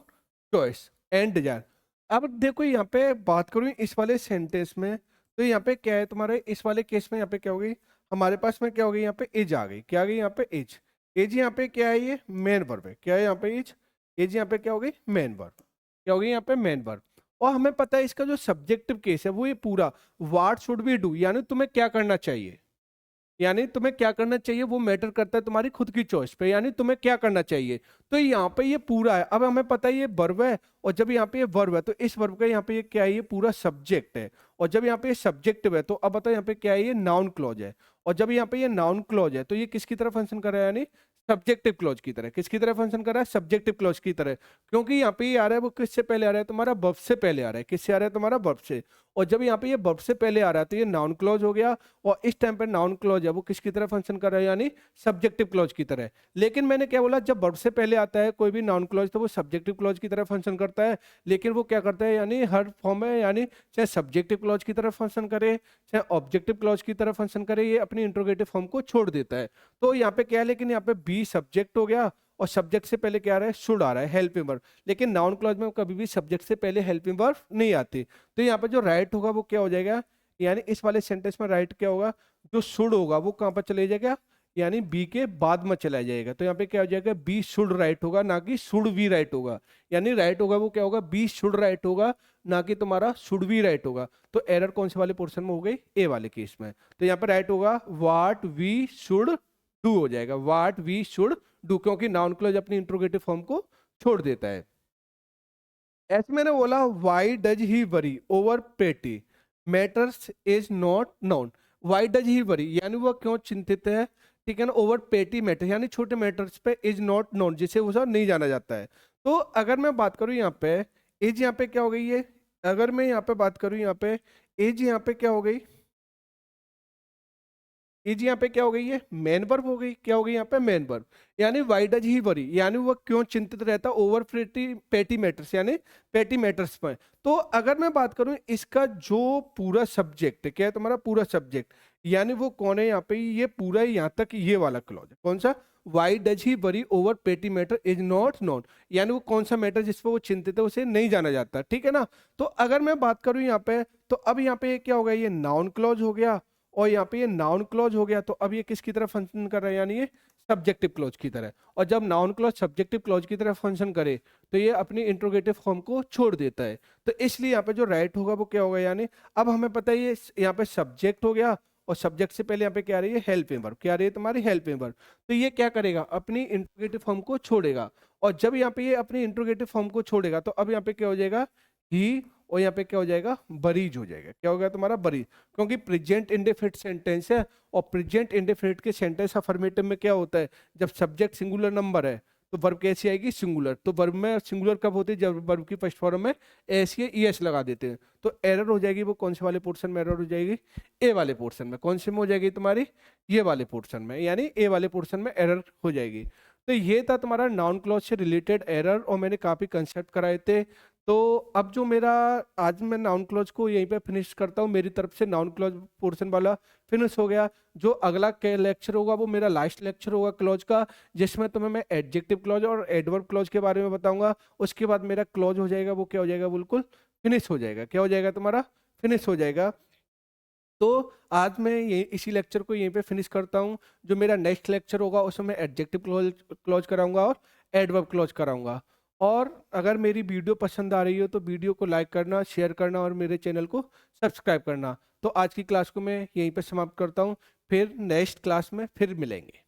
choice and desire. अब देखो यहाँ पे बात करूँ इस वाले सेंटेंस में, तो यहाँ पे क्या है तुम्हारे, इस वाले केस में यहाँ पे क्या हो गई, हमारे पास में क्या हो गई, यहाँ पे एज आ गई। क्या आ गई यहाँ पे, एज। एज यहाँ पे क्या है, ये मेन वर्ब है। क्या है यहाँ पे, एज, इज यहाँ पे क्या हो गई, मेन वर्ब, क्या हो गई यहाँ पे, मेन वर्ब। और हमें पता है इसका जो सब्जेक्टिव केस है वो ये पूरा व्हाट शुड वी डू, यानी तुम्हें क्या करना चाहिए, यानी तुम्हें क्या करना चाहिए वो मैटर करता है तुम्हारी खुद की चॉइस पे, यानी तुम्हें क्या करना चाहिए। तो यहाँ पे ये पूरा है, अब हमें पता है ये वर्ब है, और जब यहाँ पे ये वर्ब है तो इस वर्ब का यहाँ पे ये क्या है, ये पूरा सब्जेक्ट है, और जब यहाँ पे ये सब्जेक्टिव है तो अब बताओ यहाँ पे क्या है, ये नाउन क्लॉज है, और जब यहाँ पे ये नाउन क्लॉज है तो ये किसकी तरह फंक्शन कर रहा है, यानी सब्जेक्टिव क्लॉज की तरह। किसकी तरह फंक्शन कर रहा है, सब्जेक्टिव क्लॉज की तरह, क्योंकि यहाँ पे ये आ रहा है वो किससे पहले आ रहा है, तुम्हारा वर्ब से पहले आ रहा है। किससे आ रहा है, तुम्हारा वर्ब से, और जब यहाँ पे ये वर्ब से पहले आ रहा है तो ये नाउन क्लॉज हो गया, और इस टाइम पे नाउन क्लॉज है वो किसकी तरह फंक्शन कर रहा है, यानी सब्जेक्टिव क्लॉज की तरह। लेकिन मैंने क्या बोला, जब वर्ब से पहले आता है कोई भी नाउन क्लॉज तो वो सब्जेक्टिव क्लॉज की तरह फंक्शन करता है, लेकिन वो क्या करता है, यानी हर फॉर्म में, यानी चाहे सब्जेक्टिव क्लॉज की तरह फंक्शन करे चाहे ऑब्जेक्टिव क्लॉज की तरह फंक्शन करे, ये अपनी इंट्रोगेटिव फॉर्म को छोड़ देता है। तो यहाँ पे क्या है, लेकिन यहाँ पे बी सब्जेक्ट हो गया, और सब्जेक्ट से पहले क्या आ रहा है, शुड आ रहा है, हेल्पिंग वर्ब। लेकिन नाउन क्लॉज में कभी भी सब्जेक्ट से पहले हेल्पिंग वर्ब नहीं आती। तो यहाँ पे जो राइट होगा वो क्या हो जाएगा, यानी इस वाले सेंटेंस में राइट क्या होगा, जो शुड होगा वो कहाँ पर चले जाएगा, यानी बी के बाद में चला जाएगा। तो यहाँ पे क्या हो जाएगा, बी शुड राइट होगा, ना कि शुड वी राइट होगा। यानी राइट होगा वो क्या होगा, बी शुड राइट होगा, ना कि तुम्हारा शुड वी राइट होगा। तो एरर कौन से वाले पोर्शन में हो गई, ए वाले केस में। तो यहाँ पे राइट होगा व्हाट वी शुड डू हो जाएगा, व्हाट वी शुड डू, क्योंकि नाउन क्लॉज अपनी इंट्रोगेटिव फॉर्म को छोड़ देता है। ऐसे मैंने बोला why does he worry over petty matters is not known. Why does he worry, यानी वह क्यों चिंतित है, ठीक है ना, ओवर पेटी मैटर, यानी छोटे मैटर्स पे, इज नॉट नोन, जिसे उसे नहीं जाना जाता है। तो अगर मैं बात करूं यहाँ पे, एज यहाँ पे क्या हो गई है, अगर मैं यहाँ पे बात करूं यहाँ पे, एज यहाँ पे क्या हो गई, एज यहाँ पे क्या हो गई है, मेन वर्ब हो गई, क्या हो गई यहाँ पे, मेन वर्ब। यानी वाई डज ही वरी, यानी वह क्यों चिंतित रहता ओवर पेटी पेटी मैटर्स, यानी पेटी मैटर्स पर। तो अगर मैं बात करूं इसका जो पूरा सब्जेक्ट है, क्या है तुम्हारा पूरा सब्जेक्ट, यानी वो कौन है यहाँ पे, ये पूरा यहाँ तक ये वाला क्लॉज है, कौन सा, why does he worry over पेटी मैटर इज नॉट नोन, यानी वो कौन सा मैटर जिस पर वो चिंतित है उसे नहीं जाना जाता, ठीक है ना। तो अगर मैं बात करूं यहाँ पे, तो अब यहाँ पे क्या हो गया, ये नाउन क्लॉज हो गया, और यहाँ पे ये नाउन क्लॉज हो गया, तो अब ये किसकी तरह फंक्शन कर रहा है, यानी ये सब्जेक्टिव क्लॉज की तरह। और जब नाउन क्लॉज सब्जेक्टिव क्लॉज की तरह फंक्शन करे तो ये अपनी इंट्रोगेटिव फॉर्म को छोड़ देता है। तो इसलिए यहाँ पे जो राइट होगा वो क्या होगा, यानी अब हमें पता है ये यहाँ पे सब्जेक्ट हो गया, और सब्जेक्ट से पहले यहाँ पे क्या आ रही है, हेल्पिंग वर्ब, क्या आ रही है तुम्हारी, हेल्पिंग वर्ब। तो ये क्या करेगा, अपनी इंट्रोगेटिव फॉर्म को छोड़ेगा, और जब यहाँ पे ये अपनी इंट्रोगेटिव फॉर्म को छोड़ेगा तो अब यहाँ पे क्या हो जाएगा, ही, और यहाँ पे क्या हो जाएगा, बरीज हो जाएगा, क्या हो गया तुम्हारा, बरीज, क्योंकि प्रेजेंट इंडेफिनिट सेंटेंस है, और प्रेजेंट इंडेफिनिट के सेंटेंस अफर्मेटिव में क्या होता है, जब सब्जेक्ट सिंगुलर नंबर है तो वर्ब कैसी आएगी, सिंगुलर। तो वर्ब में सिंगुलर कब होती है, जब वर्ब की फर्स्ट फॉर्म में एस या ई एस लगा देते हैं। तो एरर हो जाएगी वो कौन से वाले पोर्शन में एरर हो जाएगी, ए वाले पोर्शन में। कौन से में हो जाएगी तुम्हारी, ये वाले पोर्शन में, यानी ए वाले पोर्शन में एरर हो जाएगी। तो ये था तुम्हारा नाउन क्लॉज से रिलेटेड एरर, और मैंने काफी कंसेप्ट कराए थे। तो अब जो मेरा, आज मैं नाउन क्लॉज को यहीं पे फिनिश करता हूँ, मेरी तरफ से नाउन क्लॉज पोर्शन वाला फिनिश हो गया। जो अगला लेक्चर होगा वो मेरा लास्ट लेक्चर होगा क्लॉज का, जिसमें तुम्हें मैं एडजेक्टिव क्लॉज और एडवर्ब क्लॉज के बारे में बताऊंगा। उसके बाद मेरा क्लॉज हो जाएगा, वो क्या हो जाएगा, बिल्कुल फिनिश हो जाएगा। क्या हो जाएगा तुम्हारा, फिनिश हो जाएगा। तो आज मैं ये इसी लेक्चर को यहीं पे फिनिश करता हूँ। जो मेरा नेक्स्ट लेक्चर होगा उसमें मैं एडजेक्टिव क्लॉज क्लॉज कराऊंगा और एडवर्ब क्लॉज कराऊंगा। और अगर मेरी वीडियो पसंद आ रही हो तो वीडियो को लाइक करना, शेयर करना, और मेरे चैनल को सब्सक्राइब करना। तो आज की क्लास को मैं यहीं पे समाप्त करता हूँ, फिर नेक्स्ट क्लास में फिर मिलेंगे।